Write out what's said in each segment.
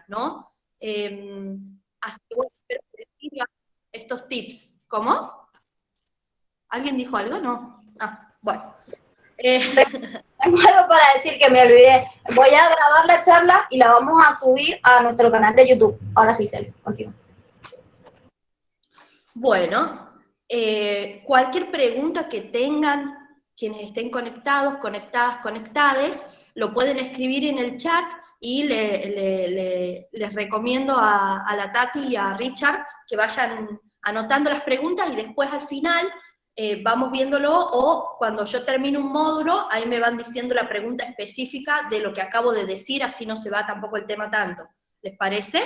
¿no? Así que bueno, espero que les sirvan estos tips. ¿Cómo? ¿Alguien dijo algo? No. Ah, bueno. Tengo algo para decir que me olvidé. Voy a grabar la charla y la vamos a subir a nuestro canal de YouTube. Ahora sí, Cel, continúa. Bueno, cualquier pregunta que tengan quienes estén conectados, conectadas, conectades, lo pueden escribir en el chat y les recomiendo a la Tati y a Richard que vayan anotando las preguntas y después al final vamos viéndolo, o cuando yo termino un módulo, ahí me van diciendo la pregunta específica de lo que acabo de decir, así no se va tampoco el tema tanto. ¿Les parece?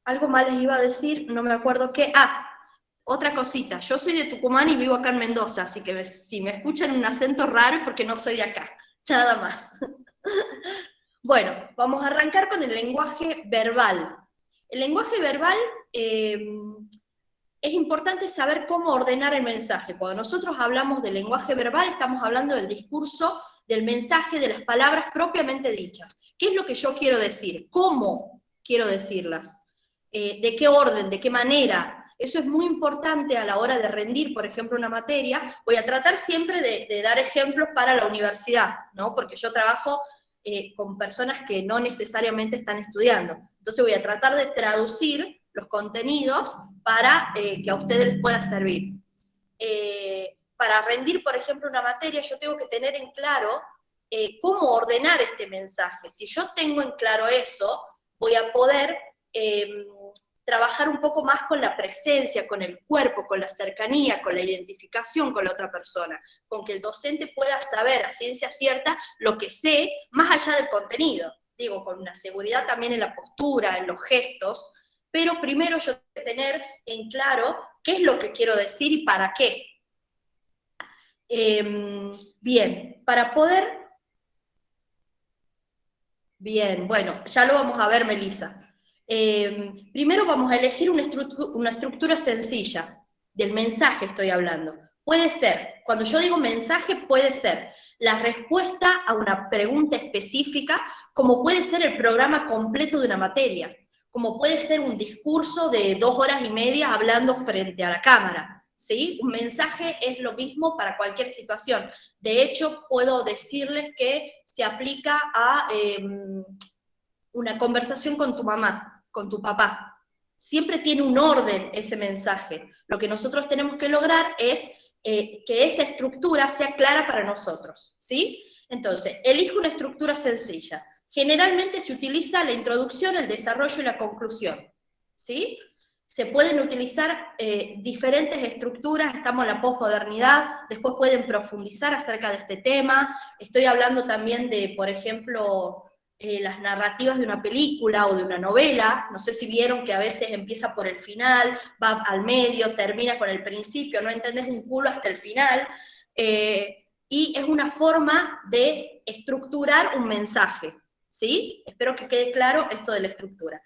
Algo más les iba a decir, no me acuerdo qué. Ah, otra cosita, yo soy de Tucumán y vivo acá en Mendoza, así que si me escuchan un acento raro es porque no soy de acá, nada más. Bueno, vamos a arrancar con el lenguaje verbal. El lenguaje verbal es importante saber cómo ordenar el mensaje. Cuando nosotros hablamos de lenguaje verbal, estamos hablando del discurso, del mensaje, de las palabras propiamente dichas. ¿Qué es lo que yo quiero decir? ¿Cómo quiero decirlas? ¿De qué orden? ¿De qué manera? Eso es muy importante a la hora de rendir, por ejemplo, una materia. Voy a tratar siempre de dar ejemplos para la universidad, ¿no? Porque yo trabajo con personas que no necesariamente están estudiando. Entonces voy a tratar de traducir los contenidos para que a ustedes les pueda servir. Para rendir, por ejemplo, una materia, yo tengo que tener en claro cómo ordenar este mensaje. Si yo tengo en claro eso, voy a poder trabajar un poco más con la presencia, con el cuerpo, con la cercanía, con la identificación con la otra persona, con que el docente pueda saber a ciencia cierta lo que sé, más allá del contenido. Digo, con una seguridad también en la postura, en los gestos, pero primero yo tengo que tener en claro qué es lo que quiero decir y para qué. Bien, para poder... Bien, bueno, ya lo vamos a ver, Melissa. Primero vamos a elegir una estructura sencilla, del mensaje estoy hablando. Puede ser, cuando yo digo mensaje, puede ser la respuesta a una pregunta específica, como puede ser el programa completo de una materia, como puede ser un discurso de 2 horas y media hablando frente a la cámara, ¿sí? Un mensaje es lo mismo para cualquier situación. De hecho, puedo decirles que se aplica a una conversación con tu mamá, con tu papá. Siempre tiene un orden ese mensaje. Lo que nosotros tenemos que lograr es que esa estructura sea clara para nosotros, ¿sí? Entonces, elijo una estructura sencilla. Generalmente se utiliza la introducción, el desarrollo y la conclusión, ¿sí? Se pueden utilizar diferentes estructuras, estamos en la posmodernidad, después pueden profundizar acerca de este tema. Estoy hablando también de, por ejemplo, las narrativas de una película o de una novela. No sé si vieron que a veces empieza por el final, va al medio, termina con el principio, no entendés un culo hasta el final, y es una forma de estructurar un mensaje, ¿sí? Espero que quede claro esto de la estructura.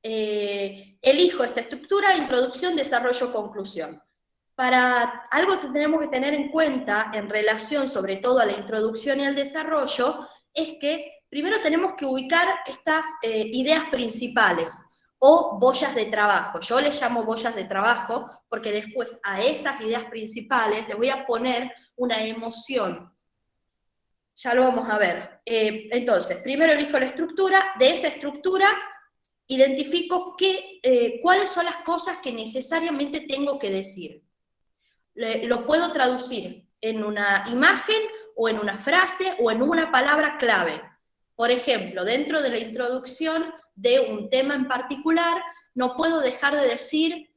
Elijo esta estructura: introducción, desarrollo, conclusión. Para algo que tenemos que tener en cuenta en relación sobre todo a la introducción y al desarrollo, es que primero tenemos que ubicar estas ideas principales, o boyas de trabajo. Yo les llamo boyas de trabajo porque después a esas ideas principales le voy a poner una emoción. Ya lo vamos a ver. Entonces, primero elijo la estructura, de esa estructura identifico cuáles son las cosas que necesariamente tengo que decir. Lo puedo traducir en una imagen, o en una frase, o en una palabra clave. Por ejemplo, dentro de la introducción de un tema en particular, no puedo dejar de decir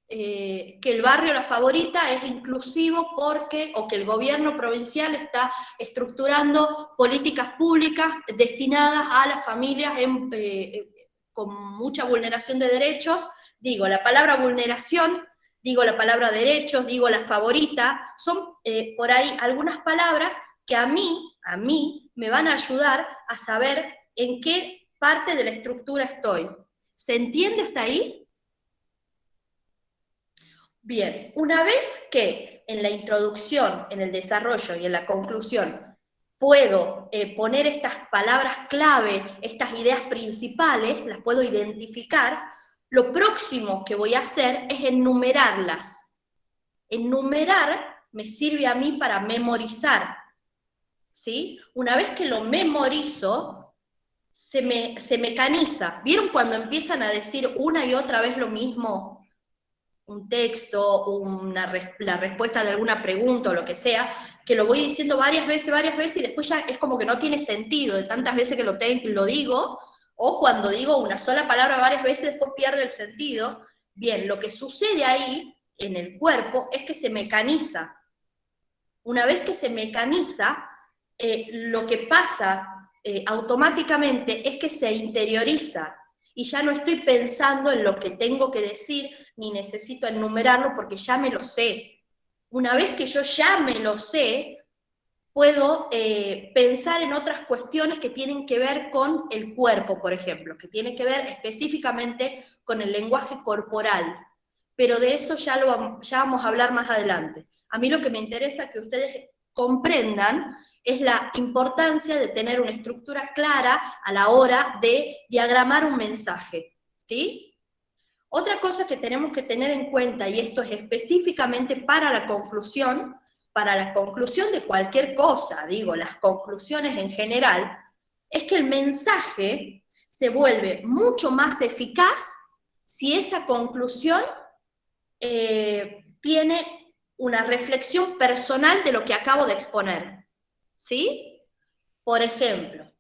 que el barrio La Favorita es inclusivo porque, o que el gobierno provincial está estructurando políticas públicas destinadas a las familias con mucha vulneración de derechos. Digo la palabra vulneración, digo la palabra derechos, digo La Favorita, son por ahí algunas palabras que a mí me van a ayudar a saber en qué parte de la estructura estoy. ¿Se entiende hasta ahí? Bien, una vez que en la introducción, en el desarrollo y en la conclusión puedo poner estas palabras clave, estas ideas principales, las puedo identificar, lo próximo que voy a hacer es enumerarlas. Enumerar me sirve a mí para memorizar, ¿sí? Una vez que lo memorizo, se mecaniza. ¿Vieron cuando empiezan a decir una y otra vez lo mismo? Un texto, la respuesta de alguna pregunta o lo que sea, que lo voy diciendo varias veces, y después ya es como que no tiene sentido de tantas veces que lo digo, o cuando digo una sola palabra varias veces, después pierde el sentido. Bien, lo que sucede ahí, en el cuerpo, es que se mecaniza. Una vez que se mecaniza, lo que pasa automáticamente es que se interioriza, y ya no estoy pensando en lo que tengo que decir, ni necesito enumerarlo porque ya me lo sé. Una vez que yo ya me lo sé, puedo pensar en otras cuestiones que tienen que ver con el cuerpo, por ejemplo, que tienen que ver específicamente con el lenguaje corporal. Pero de eso ya vamos a hablar más adelante. A mí lo que me interesa que ustedes comprendan es la importancia de tener una estructura clara a la hora de diagramar un mensaje, ¿sí? Otra cosa que tenemos que tener en cuenta, y esto es específicamente para la conclusión de cualquier cosa, digo, las conclusiones en general, es que el mensaje se vuelve mucho más eficaz si esa conclusión tiene una reflexión personal de lo que acabo de exponer, ¿sí? Por ejemplo,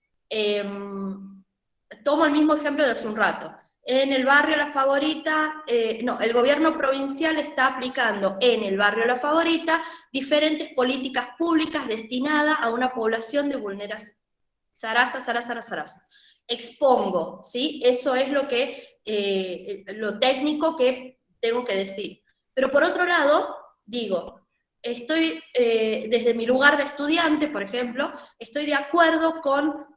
tomo el mismo ejemplo de hace un rato. En el barrio La Favorita, el gobierno provincial está aplicando en el barrio La Favorita diferentes políticas públicas destinadas a una población de vulneración. Sarasa. Expongo, ¿sí? Eso es lo técnico que tengo que decir. Pero por otro lado, digo, estoy, desde mi lugar de estudiante, por ejemplo, estoy de acuerdo con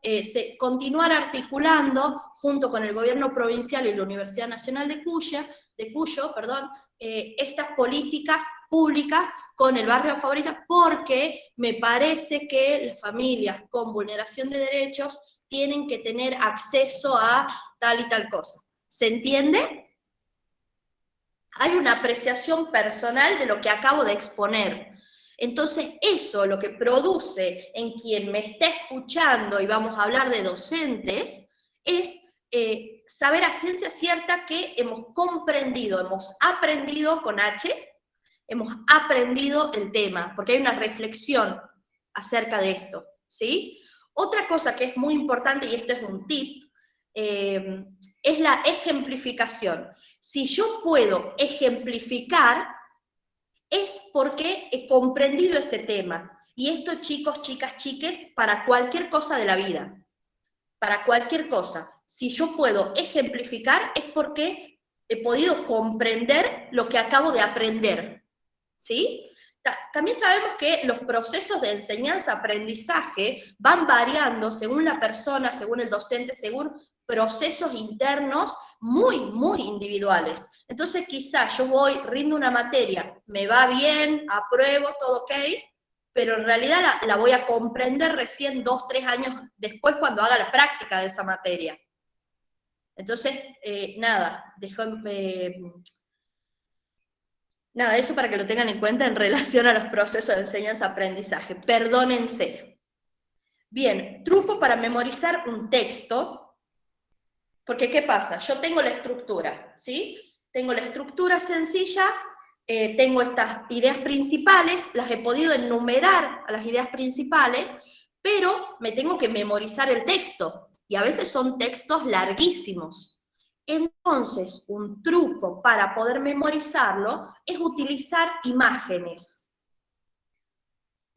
continuar articulando, junto con el gobierno provincial y la Universidad Nacional de Cuyo, estas políticas públicas con el barrio Favorita, porque me parece que las familias con vulneración de derechos tienen que tener acceso a tal y tal cosa. ¿Se entiende? Hay una apreciación personal de lo que acabo de exponer. Entonces, eso lo que produce en quien me está escuchando, y vamos a hablar de docentes, es saber a ciencia cierta que hemos comprendido, hemos aprendido con H, hemos aprendido el tema, porque hay una reflexión acerca de esto, ¿sí? Otra cosa que es muy importante, y esto es un tip, es la ejemplificación. Si yo puedo ejemplificar, es porque he comprendido ese tema. Y esto, chicos, chicas, chiques, para cualquier cosa de la vida. Para cualquier cosa. Si yo puedo ejemplificar, es porque he podido comprender lo que acabo de aprender. ¿Sí? También sabemos que los procesos de enseñanza-aprendizaje van variando según la persona, según el docente, según procesos internos muy, muy individuales. Entonces quizás yo rindo una materia, me va bien, apruebo, todo ok, pero en realidad la voy a comprender recién 2, 3 años después cuando haga la práctica de esa materia. Entonces, eso para que lo tengan en cuenta en relación a los procesos de enseñanza-aprendizaje. Perdónense. Bien, truco para memorizar un texto, porque ¿qué pasa? Yo tengo la estructura, ¿sí? Tengo la estructura sencilla, tengo estas ideas principales, las he podido enumerar a las ideas principales, pero me tengo que memorizar el texto, y a veces son textos larguísimos. Entonces, un truco para poder memorizarlo es utilizar imágenes.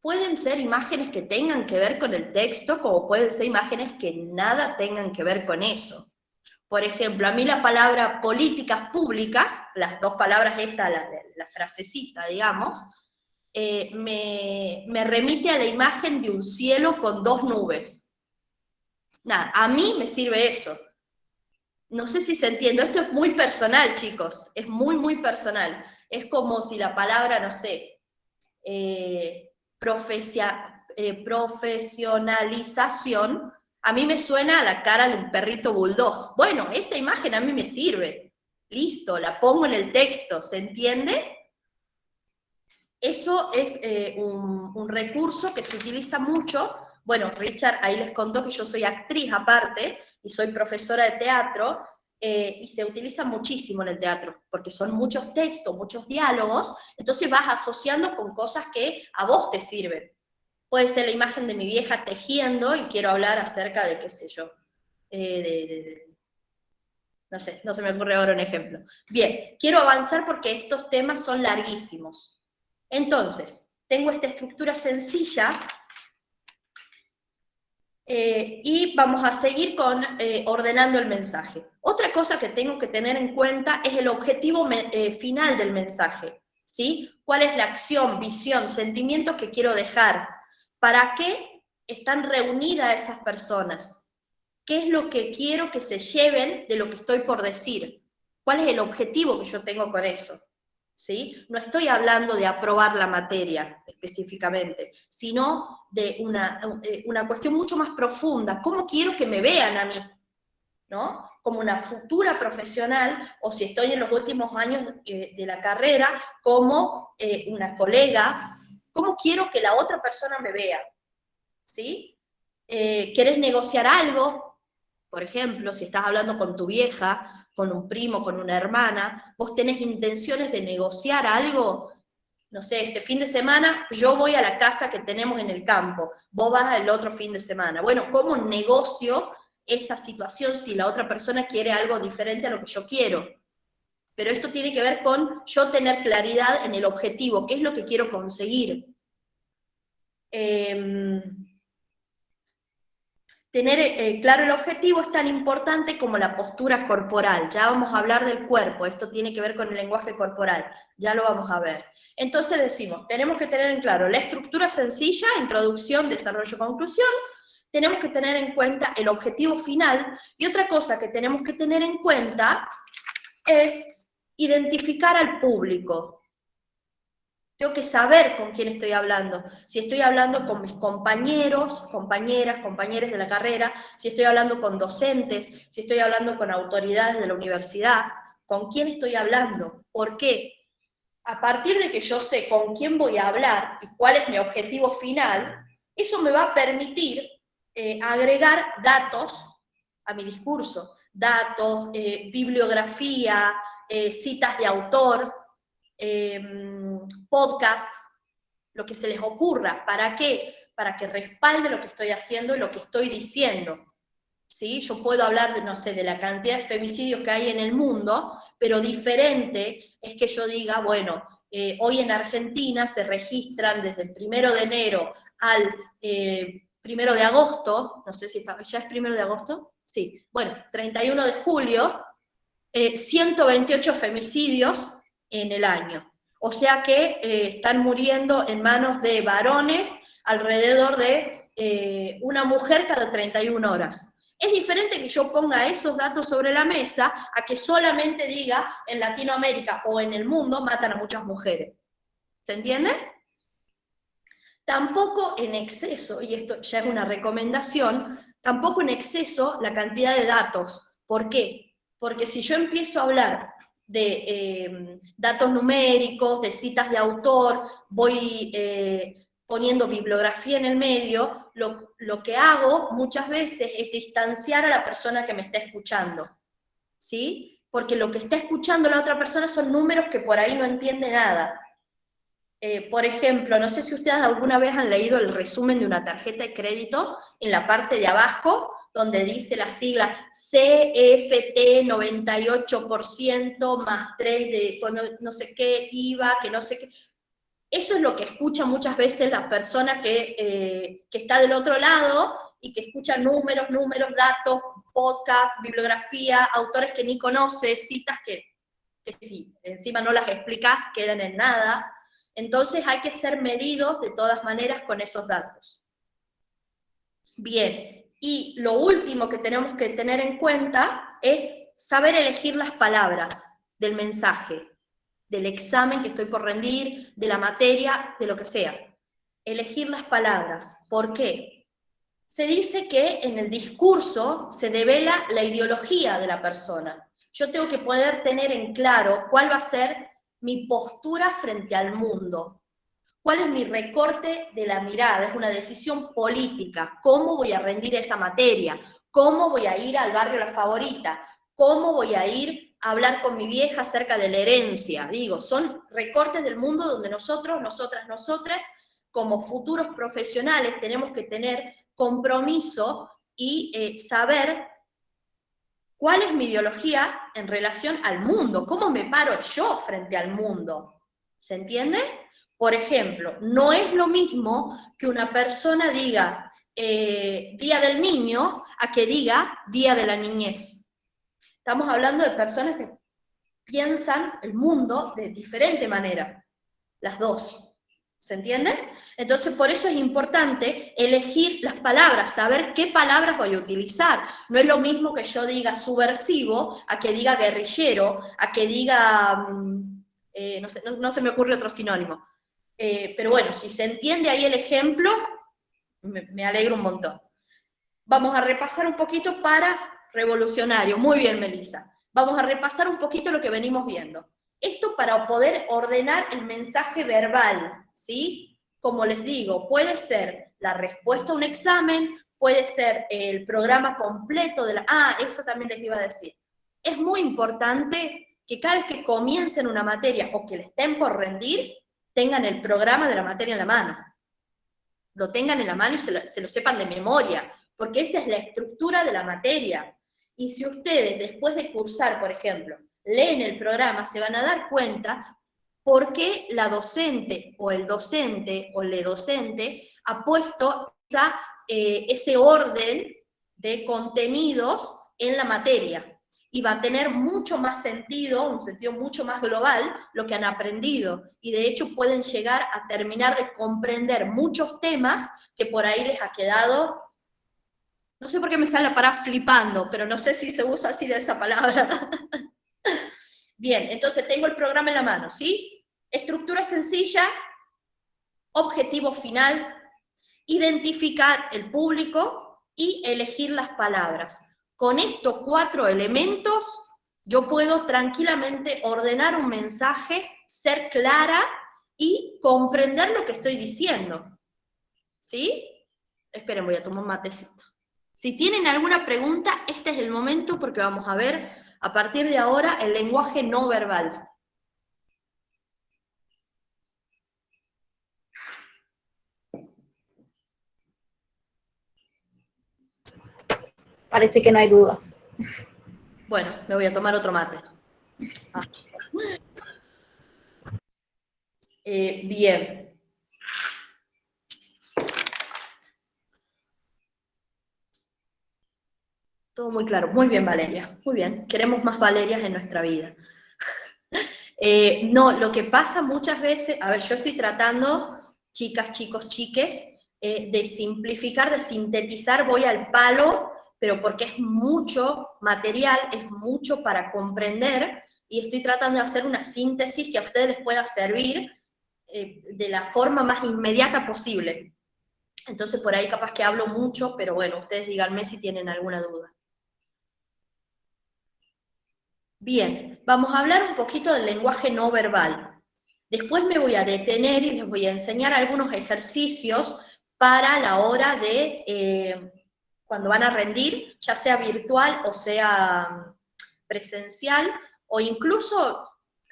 Pueden ser imágenes que tengan que ver con el texto, como pueden ser imágenes que nada tengan que ver con eso. Por ejemplo, a mí la palabra políticas públicas, las dos palabras esta, la frasecita, digamos, me remite a la imagen de un cielo con 2 nubes. Nada, a mí me sirve eso. No sé si se entiende, esto es muy personal, chicos, es muy, muy personal. Es como si la palabra, no sé, profesionalización, a mí me suena a la cara de un perrito bulldog. Bueno, esa imagen a mí me sirve. Listo, la pongo en el texto, ¿se entiende? Eso es un recurso que se utiliza mucho. Bueno, Richard ahí les contó que yo soy actriz aparte, y soy profesora de teatro, y se utiliza muchísimo en el teatro, porque son muchos textos, muchos diálogos, entonces vas asociando con cosas que a vos te sirven. Puede ser la imagen de mi vieja tejiendo, y quiero hablar acerca de, qué sé yo, no sé, no se me ocurre ahora un ejemplo. Bien, quiero avanzar porque estos temas son larguísimos. Entonces, tengo esta estructura sencilla, y vamos a seguir con ordenando el mensaje. Otra cosa que tengo que tener en cuenta es el objetivo final del mensaje, ¿sí? ¿Cuál es la acción, visión, sentimiento que quiero dejar? ¿Para qué están reunidas esas personas? ¿Qué es lo que quiero que se lleven de lo que estoy por decir? ¿Cuál es el objetivo que yo tengo con eso? ¿Sí? No estoy hablando de aprobar la materia específicamente, sino de una cuestión mucho más profunda. ¿Cómo quiero que me vean a mí? ¿No? Como una futura profesional, o si estoy en los últimos años de la carrera, como una colega. ¿Cómo quiero que la otra persona me vea? ¿Sí? ¿Querés negociar algo? Por ejemplo, si estás hablando con tu vieja, con un primo, con una hermana, vos tenés intenciones de negociar algo. No sé, este fin de semana yo voy a la casa que tenemos en el campo, vos vas el otro fin de semana. Bueno, ¿cómo negocio esa situación si la otra persona quiere algo diferente a lo que yo quiero? Pero esto tiene que ver con yo tener claridad en el objetivo, qué es lo que quiero conseguir. Tener claro el objetivo es tan importante como la postura corporal. Ya vamos a hablar del cuerpo, esto tiene que ver con el lenguaje corporal, ya lo vamos a ver. Entonces decimos, tenemos que tener en claro la estructura sencilla, introducción, desarrollo, conclusión. Tenemos que tener en cuenta el objetivo final, y otra cosa que tenemos que tener en cuenta es identificar al público. Tengo que saber con quién estoy hablando. Si estoy hablando con mis compañeros, compañeras, compañeros de la carrera, si estoy hablando con docentes, si estoy hablando con autoridades de la universidad, ¿con quién estoy hablando? ¿Por qué? A partir de que yo sé con quién voy a hablar y cuál es mi objetivo final, eso me va a permitir agregar datos a mi discurso. Datos, bibliografía, citas de autor, podcast, lo que se les ocurra. ¿Para qué? Para que respalde lo que estoy haciendo y lo que estoy diciendo. ¿Sí? Yo puedo hablar de, no sé, de la cantidad de femicidios que hay en el mundo, pero diferente es que yo diga, bueno, hoy en Argentina se registran desde el 1 de enero al 1 de agosto, no sé si está, ¿ya es 1 de agosto? Sí, bueno, 31 de julio, 128 femicidios en el año. O sea que están muriendo en manos de varones alrededor de una mujer cada 31 horas. Es diferente que yo ponga esos datos sobre la mesa a que solamente diga en Latinoamérica o en el mundo matan a muchas mujeres. ¿Se entiende? Tampoco en exceso, y esto ya es una recomendación, tampoco en exceso la cantidad de datos. ¿Por qué? Porque si yo empiezo a hablar de datos numéricos, de citas de autor, voy poniendo bibliografía en el medio, lo que hago muchas veces es distanciar a la persona que me está escuchando, ¿sí? Porque lo que está escuchando la otra persona son números que por ahí no entiende nada. Por ejemplo, no sé si ustedes alguna vez han leído el resumen de una tarjeta de crédito, en la parte de abajo, donde dice la sigla CFT 98% más 3 de no sé qué, IVA, que no sé qué. Eso es lo que escucha muchas veces la persona que está del otro lado y que escucha números, datos, podcast, bibliografía, autores que ni conoce, citas que si encima no las explicás, quedan en nada. Entonces hay que ser medidos de todas maneras con esos datos. Bien, y lo último que tenemos que tener en cuenta es saber elegir las palabras del mensaje, del examen que estoy por rendir, de la materia, de lo que sea. elegir las palabras. ¿Por qué? Se dice que en el discurso se devela la ideología de la persona. Yo tengo que poder tener en claro cuál va a ser mi postura frente al mundo. ¿Cuál es mi recorte de la mirada? Es una decisión política. ¿Cómo voy a rendir esa materia? ¿Cómo voy a ir al barrio La Favorita? ¿Cómo voy a ir a hablar con mi vieja acerca de la herencia? Digo, son recortes del mundo donde nosotros, nosotras, como futuros profesionales, tenemos que tener compromiso y saber cuál es mi ideología en relación al mundo. ¿Cómo me paro yo frente al mundo? ¿Se entiende? Por ejemplo, no es lo mismo que una persona diga Día del Niño a que diga Día de la Niñez. Estamos hablando de personas que piensan el mundo de diferente manera, las dos. ¿Se entiende? Entonces, por eso es importante elegir las palabras, saber qué palabras voy a utilizar. No es lo mismo que yo diga subversivo, a que diga guerrillero, a que diga, no sé, no se me ocurre otro sinónimo. Pero bueno, si se entiende ahí el ejemplo, me alegro un montón. Vamos a repasar un poquito para revolucionario. Muy bien, Melissa. Vamos a repasar un poquito lo que venimos viendo. Esto para poder ordenar el mensaje verbal, ¿sí? Como les digo, puede ser la respuesta a un examen, puede ser el programa completo de la... Ah, eso también les iba a decir. Es muy importante que cada vez que comiencen una materia o que le estén por rendir, tengan el programa de la materia en la mano. Lo tengan en la mano y se lo sepan de memoria, porque esa es la estructura de la materia. Y si ustedes, después de cursar, por ejemplo, leen el programa, se van a dar cuenta por qué la docente o el docente o le docente ha puesto ese orden de contenidos en la materia. Y va a tener mucho más sentido, un sentido mucho más global, lo que han aprendido. Y de hecho pueden llegar a terminar de comprender muchos temas que por ahí les ha quedado, no sé por qué me sale la palabra flipando, pero no sé si se usa así de esa palabra. Bien, entonces tengo el programa en la mano, ¿sí? Estructura sencilla, objetivo final, identificar el público y elegir las palabras. Con estos 4 elementos, yo puedo tranquilamente ordenar un mensaje, ser clara y comprender lo que estoy diciendo. ¿Sí? Esperen, voy a tomar un matecito. Si tienen alguna pregunta, este es el momento porque vamos a ver a partir de ahora el lenguaje no verbal. Parece que no hay dudas. Bueno, me voy a tomar otro mate. Bien. Todo muy claro. Muy bien, Valeria. Muy bien. Queremos más Valerias en nuestra vida. No, lo que pasa muchas veces, a ver, yo estoy tratando, chicas, chicos, chiques, de simplificar, de sintetizar, voy al palo, pero porque es mucho material, es mucho para comprender, y estoy tratando de hacer una síntesis que a ustedes les pueda servir de la forma más inmediata posible. Entonces por ahí capaz que hablo mucho, pero bueno, ustedes díganme si tienen alguna duda. Bien, vamos a hablar un poquito del lenguaje no verbal. Después me voy a detener y les voy a enseñar algunos ejercicios para la hora de cuando van a rendir, ya sea virtual o sea presencial, o incluso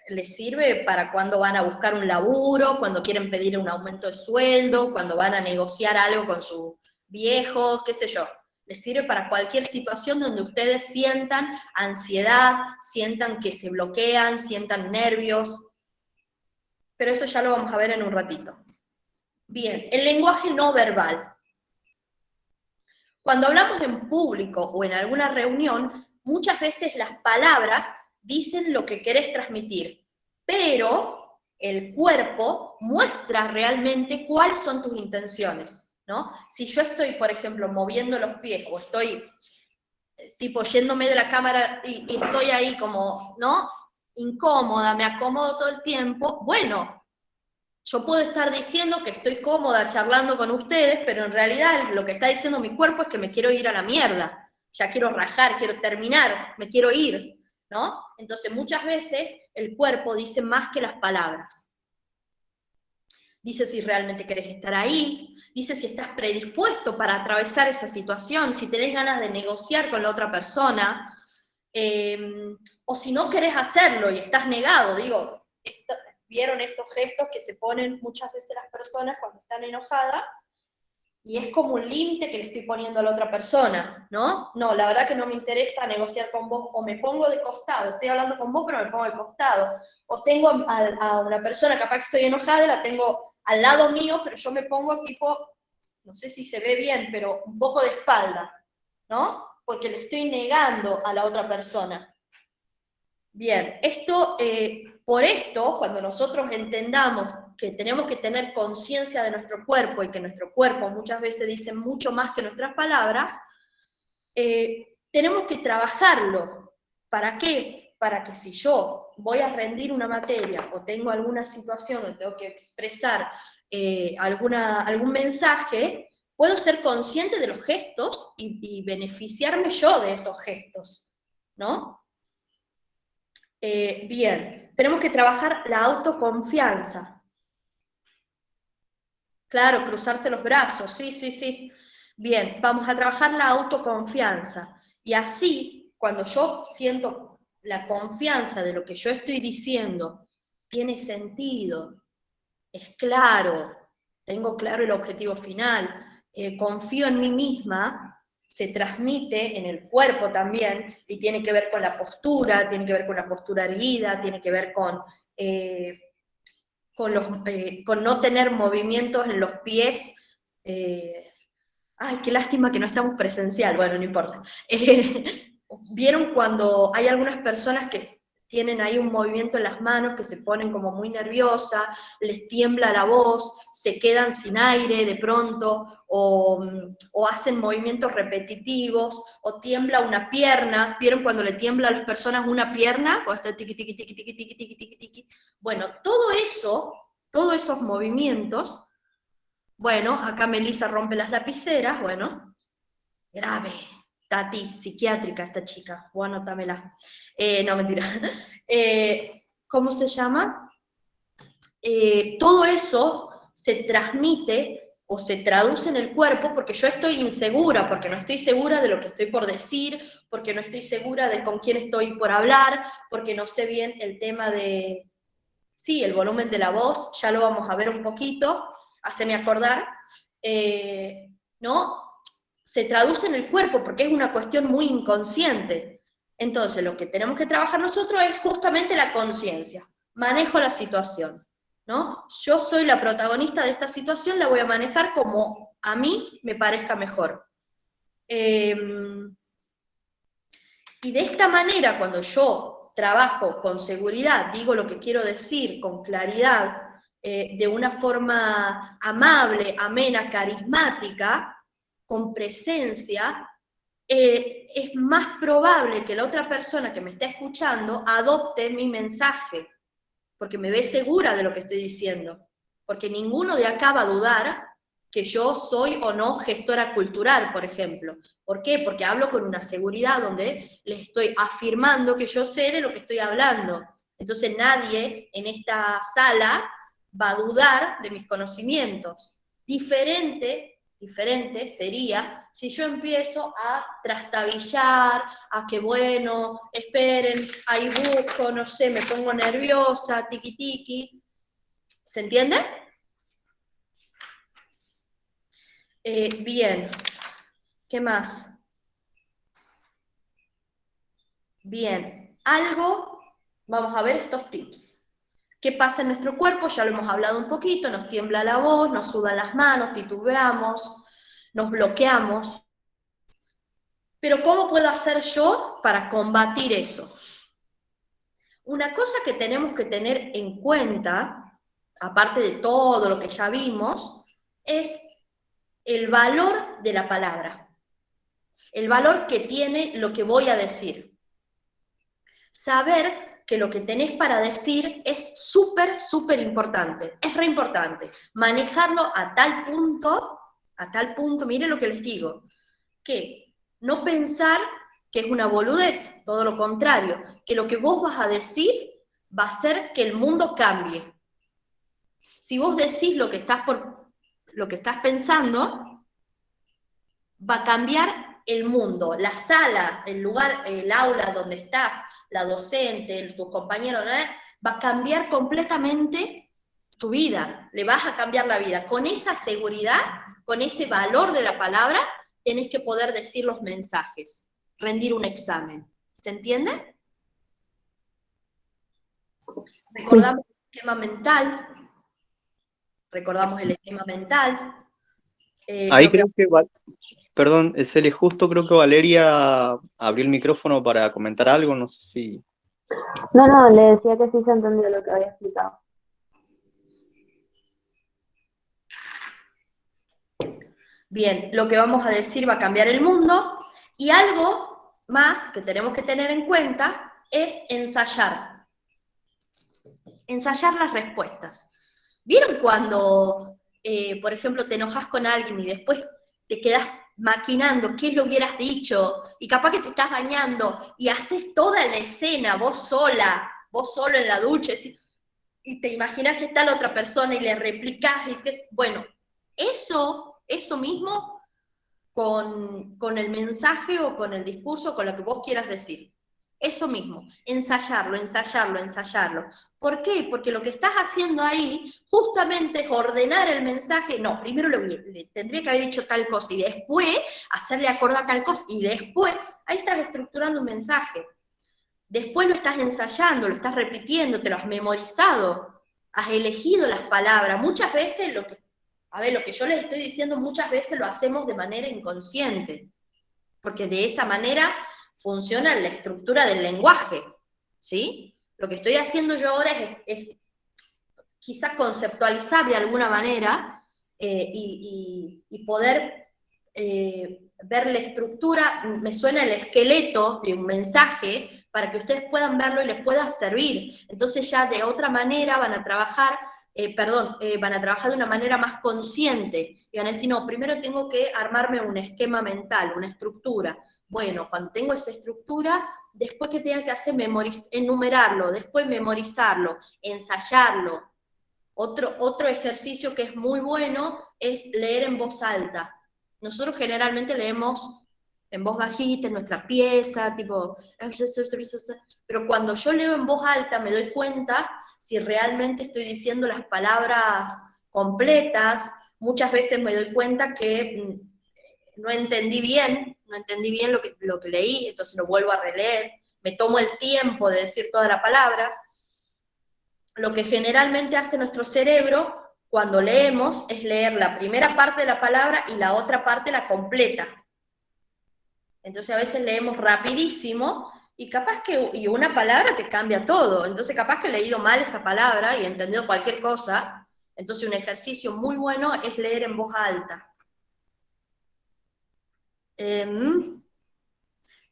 les sirve para cuando van a buscar un laburo, cuando quieren pedir un aumento de sueldo, cuando van a negociar algo con sus viejos, qué sé yo. Les sirve para cualquier situación donde ustedes sientan ansiedad, sientan que se bloquean, sientan nervios, pero eso ya lo vamos a ver en un ratito. Bien, el lenguaje no verbal. Cuando hablamos en público o en alguna reunión, muchas veces las palabras dicen lo que querés transmitir, pero el cuerpo muestra realmente cuáles son tus intenciones, ¿no? Si yo estoy, por ejemplo, moviendo los pies o estoy tipo yéndome de la cámara y estoy ahí como, ¿no? Incómoda, me acomodo todo el tiempo, bueno, Yo puedo estar diciendo que estoy cómoda charlando con ustedes, pero en realidad lo que está diciendo mi cuerpo es que me quiero ir a la mierda. Ya quiero rajar, quiero terminar, me quiero ir, ¿no? Entonces muchas veces el cuerpo dice más que las palabras. Dice si realmente querés estar ahí, dice si estás predispuesto para atravesar esa situación, si tenés ganas de negociar con la otra persona, o si no querés hacerlo y estás negado. Digo, ¿vieron estos gestos que se ponen muchas veces las personas cuando están enojadas? Y es como un límite que le estoy poniendo a la otra persona, ¿no? No, la verdad que no me interesa negociar con vos, o me pongo de costado, estoy hablando con vos, pero me pongo de costado, o tengo a una persona, capaz que estoy enojada, la tengo al lado mío, pero yo me pongo tipo, no sé si se ve bien, pero un poco de espalda, ¿no? Porque le estoy negando a la otra persona. Bien, por esto, cuando nosotros entendamos que tenemos que tener conciencia de nuestro cuerpo y que nuestro cuerpo muchas veces dice mucho más que nuestras palabras, tenemos que trabajarlo. ¿Para qué? Para que si yo voy a rendir una materia o tengo alguna situación donde tengo que expresar algún mensaje, puedo ser consciente de los gestos y beneficiarme yo de esos gestos, ¿no? Bien, tenemos que trabajar la autoconfianza. Claro, cruzarse los brazos, sí, sí, sí. Bien, vamos a trabajar la autoconfianza. Y así, cuando yo siento la confianza de lo que yo estoy diciendo, tiene sentido, es claro, tengo claro el objetivo final, confío en mí misma, se transmite en el cuerpo también, y tiene que ver con la postura, tiene que ver con la postura erguida, tiene que ver con no tener movimientos en los pies. Ay, qué lástima que no estamos presencial, bueno, no importa. ¿Vieron cuando hay algunas personas que tienen ahí un movimiento en las manos, que se ponen como muy nerviosas, les tiembla la voz, se quedan sin aire de pronto, o hacen movimientos repetitivos, o tiembla una pierna? ¿Vieron cuando le tiembla a las personas una pierna? O está tiqui, tiqui, tiqui, tiqui, tiqui, tiqui, tiqui, tiqui. Bueno, todo eso, todos esos movimientos, bueno, acá Melissa rompe las lapiceras, bueno, grave. Tati, psiquiátrica esta chica, vos anótamela. No, mentira. ¿Cómo se llama? Todo eso se transmite o se traduce en el cuerpo porque yo estoy insegura, porque no estoy segura de lo que estoy por decir, porque no estoy segura de con quién estoy por hablar, porque no sé bien el tema de, sí, el volumen de la voz, ya lo vamos a ver un poquito, haceme acordar, ¿no? Se traduce en el cuerpo porque es una cuestión muy inconsciente. Entonces, lo que tenemos que trabajar nosotros es justamente la conciencia. Manejo la situación, ¿no? Yo soy la protagonista de esta situación, la voy a manejar como a mí me parezca mejor. Y de esta manera, cuando yo trabajo con seguridad, digo lo que quiero decir con claridad, de una forma amable, amena, carismática, con presencia, es más probable que la otra persona que me está escuchando adopte mi mensaje, porque me ve segura de lo que estoy diciendo, porque ninguno de acá va a dudar que yo soy o no gestora cultural, por ejemplo. ¿Por qué? Porque hablo con una seguridad donde les estoy afirmando que yo sé de lo que estoy hablando. Entonces nadie en esta sala va a dudar de mis conocimientos. Diferente sería si yo empiezo a trastabillar, a que bueno, esperen, ahí busco, no sé, me pongo nerviosa, tiqui tiqui. ¿Se entiende? Bien. ¿Qué más? Bien. Vamos a ver estos tips. ¿Qué pasa en nuestro cuerpo? Ya lo hemos hablado un poquito, nos tiembla la voz, nos sudan las manos, titubeamos, nos bloqueamos. Pero ¿cómo puedo hacer yo para combatir eso? Una cosa que tenemos que tener en cuenta, aparte de todo lo que ya vimos, es el valor de la palabra, el valor que tiene lo que voy a decir. Saber que lo que tenés para decir es súper, súper importante, es re importante. Manejarlo a tal punto, miren lo que les digo, que no pensar que es una boludez, todo lo contrario, que lo que vos vas a decir va a hacer que el mundo cambie. Si vos decís lo que estás pensando, va a cambiar el mundo, la sala, el lugar, el aula donde estás, la docente, tus compañeros, ¿no? Va a cambiar completamente tu vida, le vas a cambiar la vida. Con esa seguridad, con ese valor de la palabra, tenés que poder decir los mensajes, rendir un examen. ¿Se entiende? Recordamos el esquema mental. Recordamos el esquema mental. Ahí creo que, perdón, Cele, justo creo que Valeria abrió el micrófono para comentar algo, no sé si... No, le decía que sí se entendió lo que había explicado. Bien, lo que vamos a decir va a cambiar el mundo, y algo más que tenemos que tener en cuenta es ensayar. Ensayar las respuestas. ¿Vieron cuando, por ejemplo, te enojas con alguien y después te quedas maquinando qué es lo que hubieras dicho, y capaz que te estás bañando y haces toda la escena vos solo en la ducha, y te imaginas que está la otra persona y le replicás, bueno, eso mismo con el mensaje o con el discurso, con lo que vos quieras decir. Eso mismo, ensayarlo. ¿Por qué? Porque lo que estás haciendo ahí justamente es ordenar el mensaje. No, primero le tendría que haber dicho tal cosa, y después hacerle acordar tal cosa, y después, ahí estás estructurando un mensaje. Después lo estás ensayando, lo estás repitiendo, te lo has memorizado, has elegido las palabras. Muchas veces lo que yo les estoy diciendo, muchas veces lo hacemos de manera inconsciente, porque de esa manera funciona la estructura del lenguaje, ¿sí? Lo que estoy haciendo yo ahora es quizás conceptualizar de alguna manera y poder ver la estructura, me suena el esqueleto de un mensaje, para que ustedes puedan verlo y les pueda servir. Entonces ya de otra manera van a trabajar, van a trabajar de una manera más consciente, y van a decir, no, primero tengo que armarme un esquema mental, una estructura. Bueno, cuando tengo esa estructura, después que tenga que hacer, enumerarlo, después memorizarlo, ensayarlo. Otro ejercicio que es muy bueno es leer en voz alta. Nosotros generalmente leemos en voz bajita, en nuestra pieza, tipo... Pero cuando yo leo en voz alta me doy cuenta si realmente estoy diciendo las palabras completas. Muchas veces me doy cuenta que no entendí bien lo que leí, entonces lo vuelvo a releer, me tomo el tiempo de decir toda la palabra. Lo que generalmente hace nuestro cerebro cuando leemos es leer la primera parte de la palabra y la otra parte la completa. Entonces a veces leemos rapidísimo y capaz que una palabra te cambia todo. Entonces capaz que he leído mal esa palabra y he entendido cualquier cosa. Entonces un ejercicio muy bueno es leer en voz alta.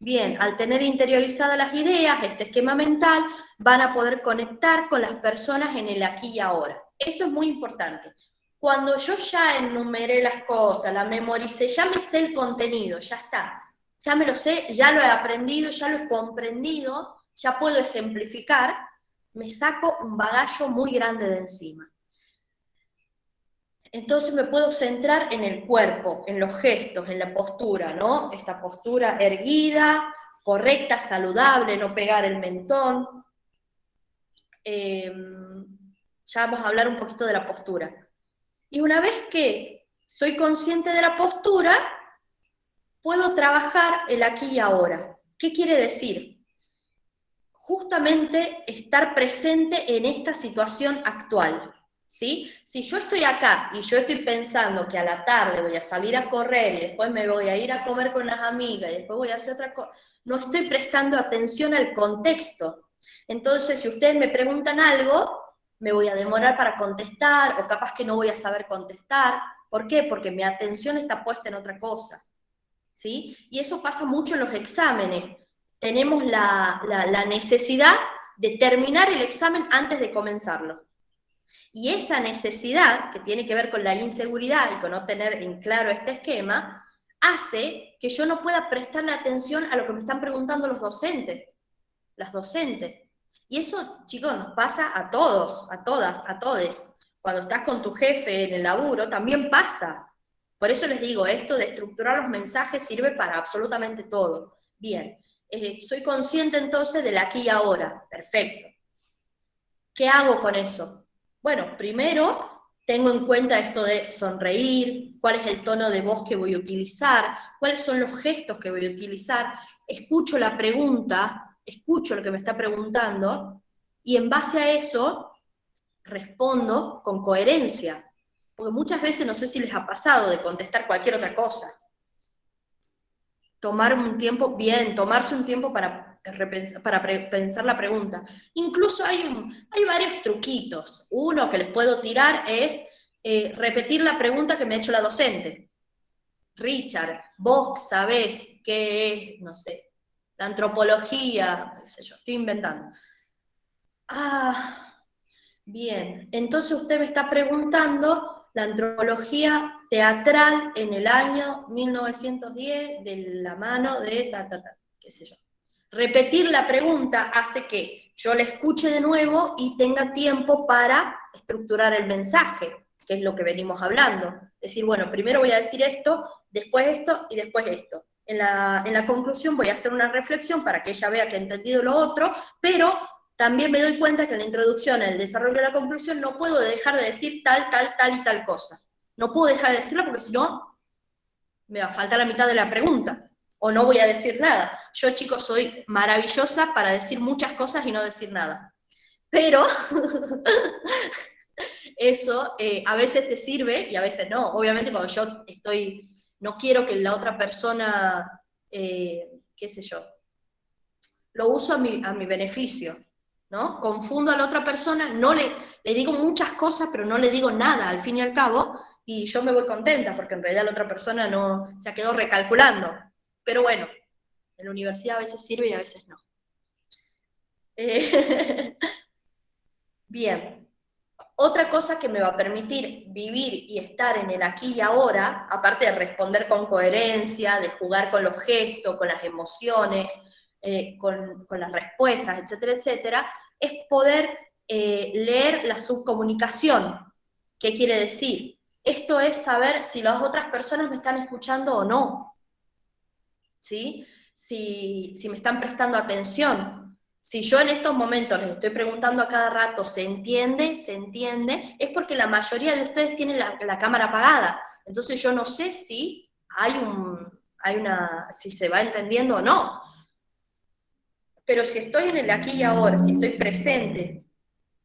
Bien, al tener interiorizadas las ideas, este esquema mental, van a poder conectar con las personas en el aquí y ahora. Esto es muy importante. Cuando yo ya enumeré las cosas, las memoricé, ya me sé el contenido, ya está. Ya me lo sé, ya lo he aprendido, ya lo he comprendido, ya puedo ejemplificar, me saco un bagaje muy grande de encima. Entonces me puedo centrar en el cuerpo, en los gestos, en la postura, ¿no? Esta postura erguida, correcta, saludable, no pegar el mentón. Ya vamos a hablar un poquito de la postura. Y una vez que soy consciente de la postura, puedo trabajar el aquí y ahora. ¿Qué quiere decir? Justamente estar presente en esta situación actual. ¿Sí? Si yo estoy acá y yo estoy pensando que a la tarde voy a salir a correr y después me voy a ir a comer con unas amigas y después voy a hacer otra cosa, no estoy prestando atención al contexto. Entonces, si ustedes me preguntan algo, me voy a demorar para contestar, o capaz que no voy a saber contestar. ¿Por qué? Porque mi atención está puesta en otra cosa. ¿Sí? Y eso pasa mucho en los exámenes. Tenemos la necesidad de terminar el examen antes de comenzarlo. Y esa necesidad, que tiene que ver con la inseguridad y con no tener en claro este esquema, hace que yo no pueda prestarle atención a lo que me están preguntando los docentes, las docentes. Y eso, chicos, nos pasa a todos, a todas, a todes. Cuando estás con tu jefe en el laburo, también pasa. Por eso les digo, esto de estructurar los mensajes sirve para absolutamente todo. Bien, soy consciente entonces del aquí y ahora. Perfecto. ¿Qué hago con eso? Bueno, primero tengo en cuenta esto de sonreír, cuál es el tono de voz que voy a utilizar, cuáles son los gestos que voy a utilizar, escucho la pregunta, escucho lo que me está preguntando, y en base a eso respondo con coherencia. Porque muchas veces, no sé si les ha pasado, de contestar cualquier otra cosa. Tomarse un tiempo para pensar la pregunta. Incluso hay varios truquitos. Uno que les puedo tirar es repetir la pregunta que me ha hecho la docente. Richard, vos sabés qué es, no sé, la antropología, qué sé yo, estoy inventando. Bien, entonces usted me está preguntando la antropología teatral en el año 1910 de la mano de qué sé yo. Repetir la pregunta hace que yo la escuche de nuevo y tenga tiempo para estructurar el mensaje, que es lo que venimos hablando. Decir, bueno, primero voy a decir esto y después esto. En la conclusión voy a hacer una reflexión para que ella vea que ha entendido lo otro, pero también me doy cuenta que en la introducción, en el desarrollo de la conclusión, no puedo dejar de decir tal y tal cosa. No puedo dejar de decirlo porque si no, me va a faltar la mitad de la pregunta, o no voy a decir nada. Yo, chicos, soy maravillosa para decir muchas cosas y no decir nada. Pero eso a veces te sirve y a veces no. Obviamente cuando yo no quiero que la otra persona, qué sé yo, lo uso a mi beneficio, ¿no? Confundo a la otra persona, le digo muchas cosas, pero no le digo nada, al fin y al cabo, y yo me voy contenta, porque en realidad la otra persona no se quedó recalculando. Pero bueno, en la universidad a veces sirve y a veces no. Bien. Otra cosa que me va a permitir vivir y estar en el aquí y ahora, aparte de responder con coherencia, de jugar con los gestos, con las emociones, con las respuestas, etcétera, etcétera, es poder leer la subcomunicación. ¿Qué quiere decir? Esto es saber si las otras personas me están escuchando o no, ¿sí? Si me están prestando atención. Si yo en estos momentos les estoy preguntando a cada rato, ¿se entiende? ¿Se entiende? Es porque la mayoría de ustedes tienen la cámara apagada. Entonces yo no sé si si se va entendiendo o no. Pero si estoy en el aquí y ahora, si estoy presente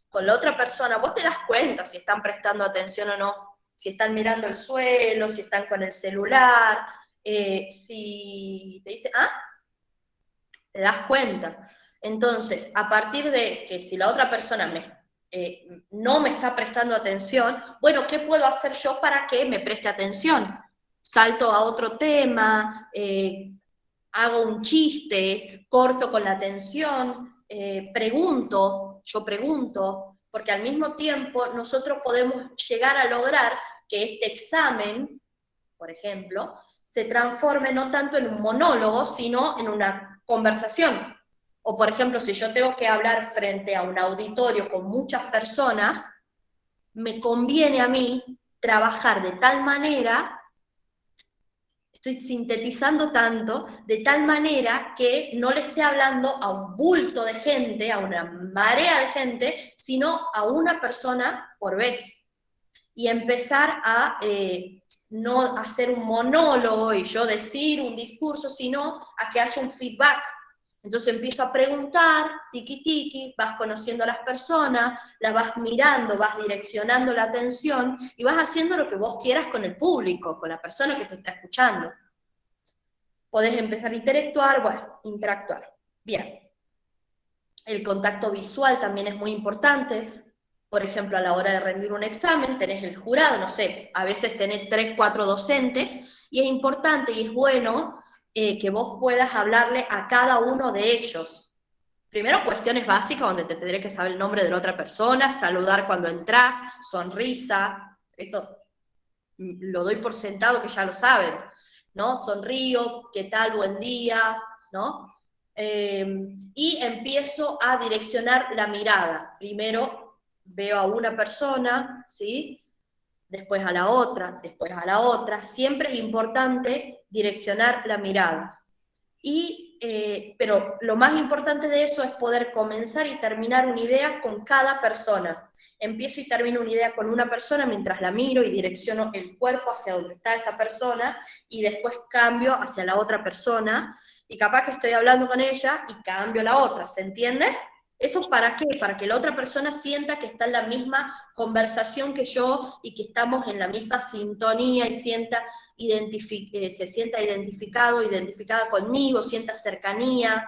con la otra persona, vos te das cuenta si están prestando atención o no. Si están mirando el suelo, si están con el celular, si te dicen, te das cuenta. Entonces, a partir de que si la otra persona no me está prestando atención, bueno, ¿qué puedo hacer yo para que me preste atención? Salto a otro tema, hago un chiste, corto con la atención, yo pregunto, porque al mismo tiempo nosotros podemos llegar a lograr que este examen, por ejemplo, se transforme no tanto en un monólogo, sino en una conversación. O por ejemplo, si yo tengo que hablar frente a un auditorio con muchas personas, me conviene a mí trabajar de tal manera, estoy sintetizando tanto, de tal manera que no le esté hablando a un bulto de gente, a una marea de gente, sino a una persona por vez. Y empezar a no hacer un monólogo y yo decir un discurso, sino a que haya un feedback. Entonces empiezo a preguntar, tiki tiki, vas conociendo a las personas, las vas mirando, vas direccionando la atención y vas haciendo lo que vos quieras con el público, con la persona que te está escuchando. Podés empezar a interactuar. Bien. El contacto visual también es muy importante. Por ejemplo, a la hora de rendir un examen, tenés el jurado, no sé, a veces tenés 3, 4 docentes, y es importante y es bueno que vos puedas hablarle a cada uno de ellos. Primero cuestiones básicas donde te tendré que saber el nombre de la otra persona, saludar cuando entras, sonrisa, esto lo doy por sentado que ya lo saben, ¿no? Sonrío, ¿qué tal? Buen día, ¿no? Y empiezo a direccionar la mirada. Primero veo a una persona, ¿sí? Después a la otra, después a la otra. Siempre es importante direccionar la mirada. Pero lo más importante de eso es poder comenzar y terminar una idea con cada persona. Empiezo y termino una idea con una persona mientras la miro y direcciono el cuerpo hacia donde está esa persona, y después cambio hacia la otra persona, y capaz que estoy hablando con ella y cambio a la otra, ¿se entiende? ¿Eso para qué? Para que la otra persona sienta que está en la misma conversación que yo y que estamos en la misma sintonía y se sienta identificado, identificada conmigo, sienta cercanía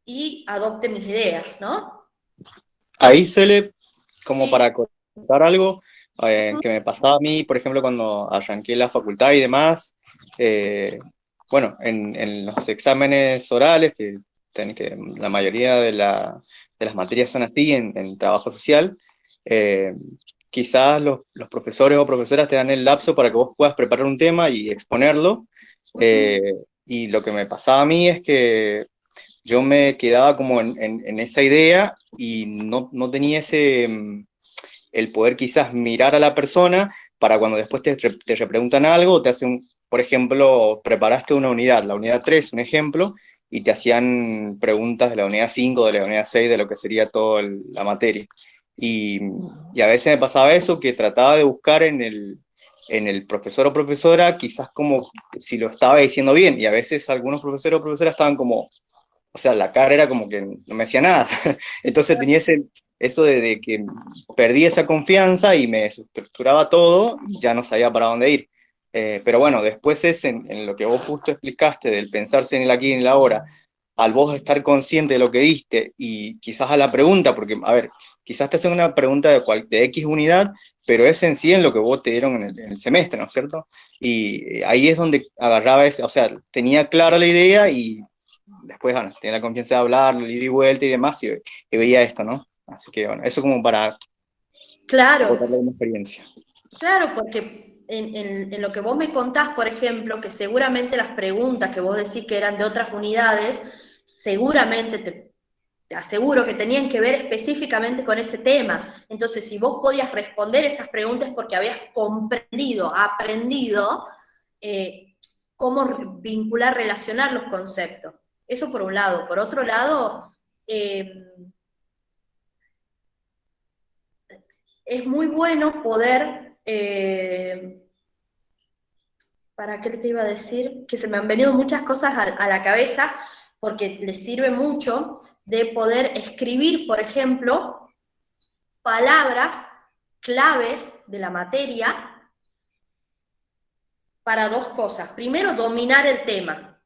y adopte mis ideas, ¿no? Ahí, Cele, como Sí. para contar algo que me pasaba a mí, por ejemplo, cuando arranqué la facultad y demás, bueno, en los exámenes orales, que la mayoría de las materias son así, en trabajo social, quizás los profesores o profesoras te dan el lapso para que vos puedas preparar un tema y exponerlo, y lo que me pasaba a mí es que yo me quedaba como en esa idea y no tenía el poder quizás mirar a la persona para cuando después te repreguntan algo, te hacen, por ejemplo, preparaste una unidad, la unidad 3 un ejemplo, y te hacían preguntas de la unidad 5 de la unidad 6 de lo que sería toda la materia. Y, y a veces me pasaba eso, que trataba de buscar en el profesor o profesora, quizás como si lo estaba diciendo bien, y a veces algunos profesores o profesoras estaban como, o sea, la cara era como que no me hacía nada. Entonces tenía eso de que perdí esa confianza y me desestructuraba todo y ya no sabía para dónde ir. Pero bueno, después es en lo que vos justo explicaste, del pensarse en el aquí y en el ahora, al vos estar consciente de lo que diste y quizás a la pregunta, porque, a ver, quizás te hacen una pregunta de X unidad, pero es en sí en lo que vos te dieron en el semestre, ¿no es cierto? Y ahí es donde agarraba ese, o sea, tenía clara la idea y después, bueno, tenía la confianza de hablar, ida y vuelta y demás, y veía esto, ¿no? Así que, bueno, eso como para Claro, acotarle una experiencia. claro, porque en lo que vos me contás, por ejemplo, que seguramente las preguntas que vos decís que eran de otras unidades, seguramente te aseguro que tenían que ver específicamente con ese tema. Entonces, si vos podías responder esas preguntas porque habías comprendido, aprendido cómo vincular, relacionar los conceptos. Eso por un lado. Por otro lado, es muy bueno poder, ¿para qué te iba a decir? Que se me han venido muchas cosas a la cabeza, porque les sirve mucho de poder escribir, por ejemplo, palabras claves de la materia para dos cosas. Primero, dominar el tema,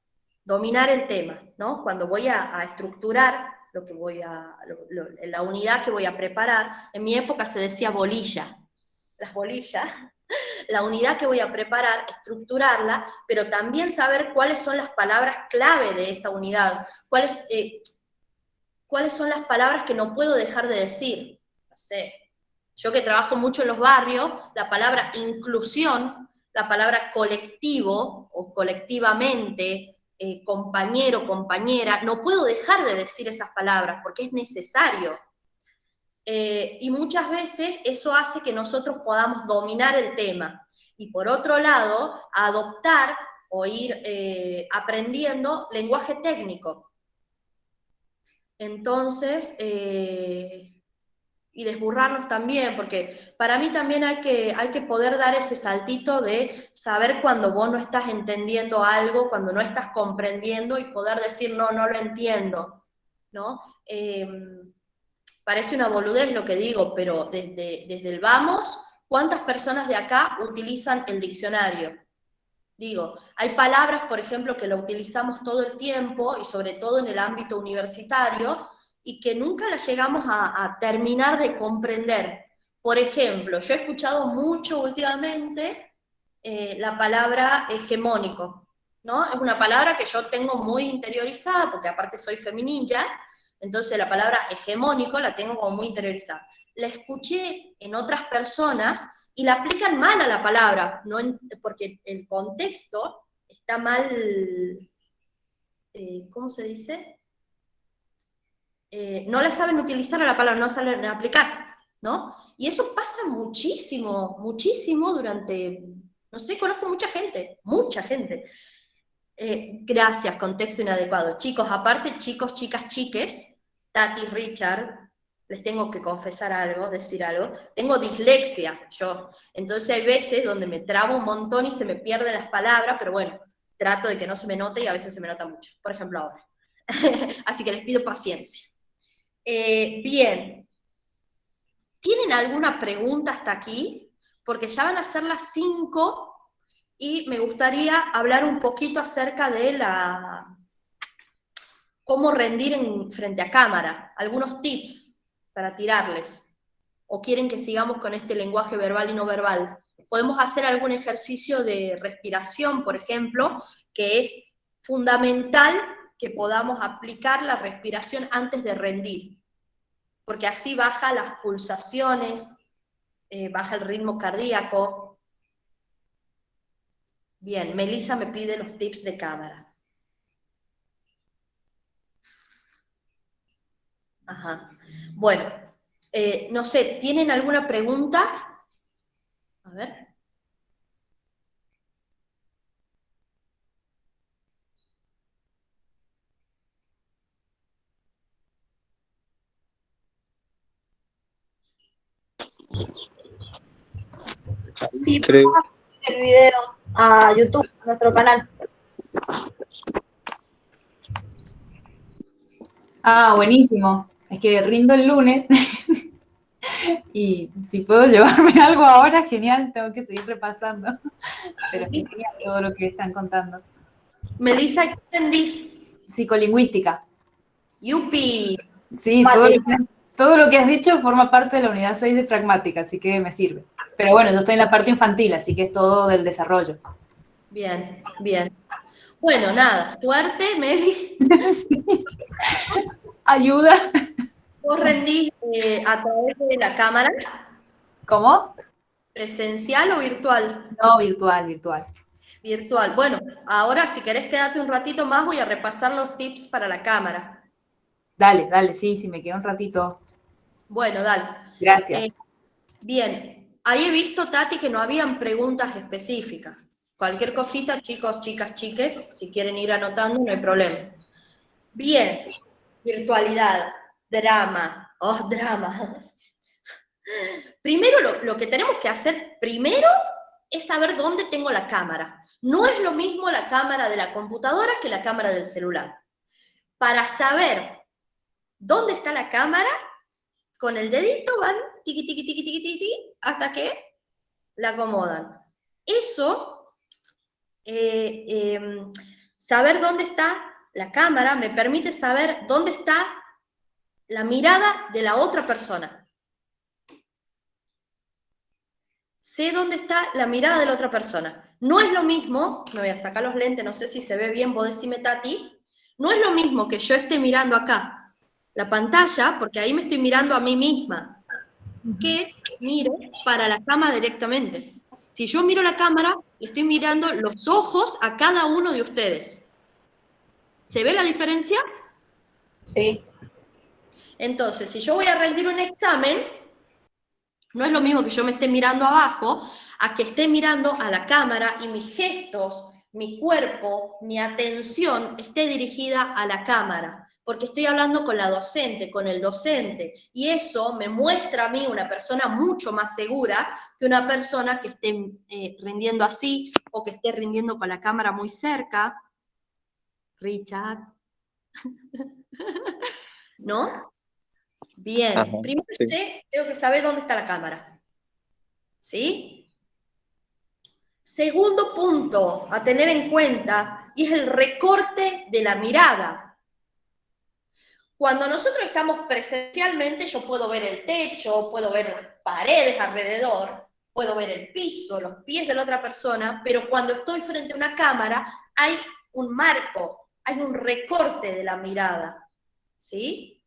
¿no? Cuando voy a estructurar lo que la unidad que voy a preparar, en mi época se decía bolilla, las bolillas, la unidad que voy a preparar, estructurarla, pero también saber cuáles son las palabras clave de esa unidad, cuáles son las palabras que no puedo dejar de decir. No sé, yo que trabajo mucho en los barrios, la palabra inclusión, la palabra colectivo o colectivamente, compañero, compañera, no puedo dejar de decir esas palabras porque es necesario. Y muchas veces eso hace que nosotros podamos dominar el tema. Y por otro lado, adoptar o ir aprendiendo lenguaje técnico. Entonces, y desburrarnos también, porque para mí también hay que poder dar ese saltito de saber cuando vos no estás entendiendo algo, cuando no estás comprendiendo y poder decir, no, no lo entiendo, ¿no? Parece una boludez lo que digo, pero desde el vamos, ¿cuántas personas de acá utilizan el diccionario? Digo, hay palabras, por ejemplo, que lo utilizamos todo el tiempo y sobre todo en el ámbito universitario y que nunca las llegamos a terminar de comprender. Por ejemplo, yo he escuchado mucho últimamente la palabra hegemónico, ¿no? Es una palabra que yo tengo muy interiorizada, porque aparte soy femininja, entonces la palabra hegemónico la tengo como muy interiorizada. La escuché en otras personas y la aplican mal a la palabra, no porque el contexto está mal, ¿cómo se dice? No la saben utilizar a la palabra, no saben aplicar, ¿no? Y eso pasa muchísimo, muchísimo durante, no sé, conozco mucha gente, mucha gente. Gracias, contexto inadecuado. Chicos, aparte, chicos, chicas, chiques, Tati, Richard, les tengo que confesar algo, decir algo. Tengo dislexia, yo. Entonces hay veces donde me trabo un montón y se me pierden las palabras, pero bueno, trato de que no se me note y a veces se me nota mucho. Por ejemplo, ahora. Así que les pido paciencia. Bien. ¿Tienen alguna pregunta hasta aquí? Porque ya van a ser las 5 y me gustaría hablar un poquito acerca de cómo rendir frente a cámara, algunos tips para tirarles. ¿O quieren que sigamos con este lenguaje verbal y no verbal? Podemos hacer algún ejercicio de respiración, por ejemplo, que es fundamental que podamos aplicar la respiración antes de rendir, porque así baja las pulsaciones, baja el ritmo cardíaco. Bien, Melissa me pide los tips de cámara. Ajá. Bueno, no sé, ¿tienen alguna pregunta? A ver. Sí, Creo. vamos a subir el video a YouTube, a nuestro canal. Ah, buenísimo. Es que rindo el lunes y si puedo llevarme algo ahora, genial, tengo que seguir repasando. Pero es genial todo lo que están contando. Melissa, ¿qué entendís? Psicolingüística. ¡Yupi! Sí, todo lo que has dicho forma parte de la unidad 6 de pragmática, así que me sirve. Pero bueno, yo estoy en la parte infantil, así que es todo del desarrollo. Bien, bien. Bueno, nada, suerte, Meli. Sí. Ayuda. ¿Vos rendís a través de la cámara? ¿Cómo? ¿Presencial o virtual? No, virtual, virtual. Virtual. Bueno, ahora si querés quedarte un ratito más, voy a repasar los tips para la cámara. Dale, dale, sí, me queda un ratito. Bueno, dale. Gracias. Bien, ahí he visto, Tati, que no habían preguntas específicas. Cualquier cosita, chicos, chicas, chiques, si quieren ir anotando, no hay problema. Bien, virtualidad, drama, drama. Primero, lo que tenemos que hacer primero es saber dónde tengo la cámara. No es lo mismo la cámara de la computadora que la cámara del celular. Para saber dónde está la cámara, con el dedito van tiqui, tiqui, tiqui, tiqui, tiqui, tiqui, hasta que la acomodan. Eso, saber dónde está la cámara me permite saber dónde está la mirada de la otra persona. Sé dónde está la mirada de la otra persona. No es lo mismo, me voy a sacar los lentes, no sé si se ve bien, vos decime, Tati, no es lo mismo que yo esté mirando acá la pantalla, porque ahí me estoy mirando a mí misma, que mire para la cámara directamente. Si yo miro la cámara, le estoy mirando los ojos a cada uno de ustedes. ¿Se ve la diferencia? Sí. Entonces, si yo voy a rendir un examen, no es lo mismo que yo me esté mirando abajo, a que esté mirando a la cámara y mis gestos, mi cuerpo, mi atención esté dirigida a la cámara, porque estoy hablando con la docente, con el docente, y eso me muestra a mí una persona mucho más segura que una persona que esté rindiendo así, o que esté rindiendo con la cámara muy cerca. Richard. ¿No? Bien, Ajá, primero sí. tengo que saber dónde está la cámara. ¿Sí? Segundo punto a tener en cuenta, y es el recorte de la mirada. Cuando nosotros estamos presencialmente, yo puedo ver el techo, puedo ver las paredes alrededor, puedo ver el piso, los pies de la otra persona, pero cuando estoy frente a una cámara, hay un marco, hay un recorte de la mirada, ¿sí?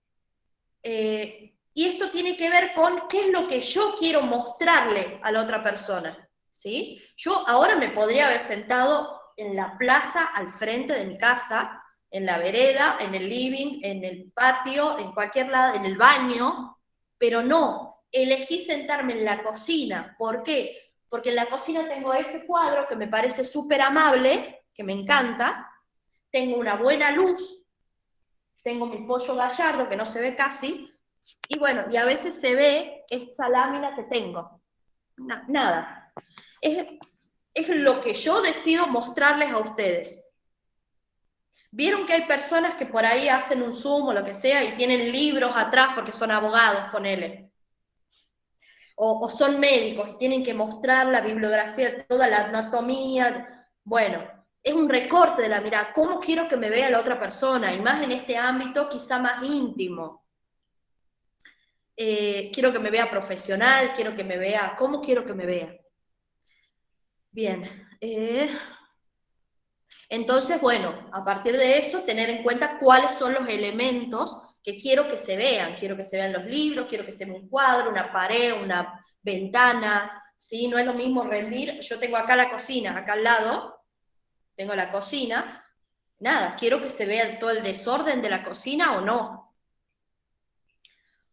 Y esto tiene que ver con qué es lo que yo quiero mostrarle a la otra persona, ¿sí? Yo ahora me podría haber sentado en la plaza al frente de mi casa, en la vereda, en el living, en el patio, en cualquier lado, en el baño, pero no, elegí sentarme en la cocina. ¿Por qué? Porque en la cocina tengo ese cuadro que me parece súper amable, que me encanta, tengo una buena luz, tengo mi pollo gallardo que no se ve casi, y bueno, y a veces se ve esta lámina que tengo. Nada. Es lo que yo decido mostrarles a ustedes. Vieron que hay personas que por ahí hacen un Zoom o lo que sea y tienen libros atrás porque son abogados, ponele. O son médicos y tienen que mostrar la bibliografía, toda la anatomía. Bueno, es un recorte de la mirada. ¿Cómo quiero que me vea la otra persona? Y más en este ámbito quizá más íntimo. Quiero que me vea profesional, quiero que me vea, ¿cómo quiero que me vea? Bien, entonces, bueno, a partir de eso, tener en cuenta cuáles son los elementos que quiero que se vean. Quiero que se vean los libros, quiero que se vea un cuadro, una pared, una ventana, ¿sí? No es lo mismo rendir, yo tengo acá la cocina, acá al lado, tengo la cocina, nada, quiero que se vea todo el desorden de la cocina o no.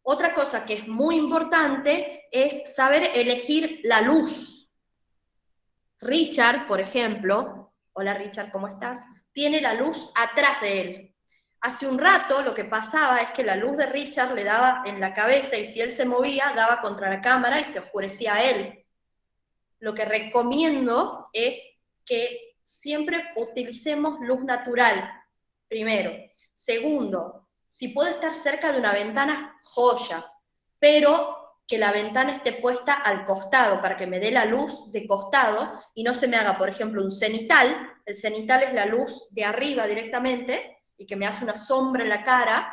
Otra cosa que es muy importante es saber elegir la luz. Richard, por ejemplo, hola Richard, ¿cómo estás? Tiene la luz atrás de él. Hace un rato lo que pasaba es que la luz de Richard le daba en la cabeza y si él se movía, daba contra la cámara y se oscurecía a él. Lo que recomiendo es que siempre utilicemos luz natural, primero. Segundo, si puedo estar cerca de una ventana, joya, pero que la ventana esté puesta al costado, para que me dé la luz de costado y no se me haga, por ejemplo, un cenital. El cenital es la luz de arriba directamente y que me hace una sombra en la cara,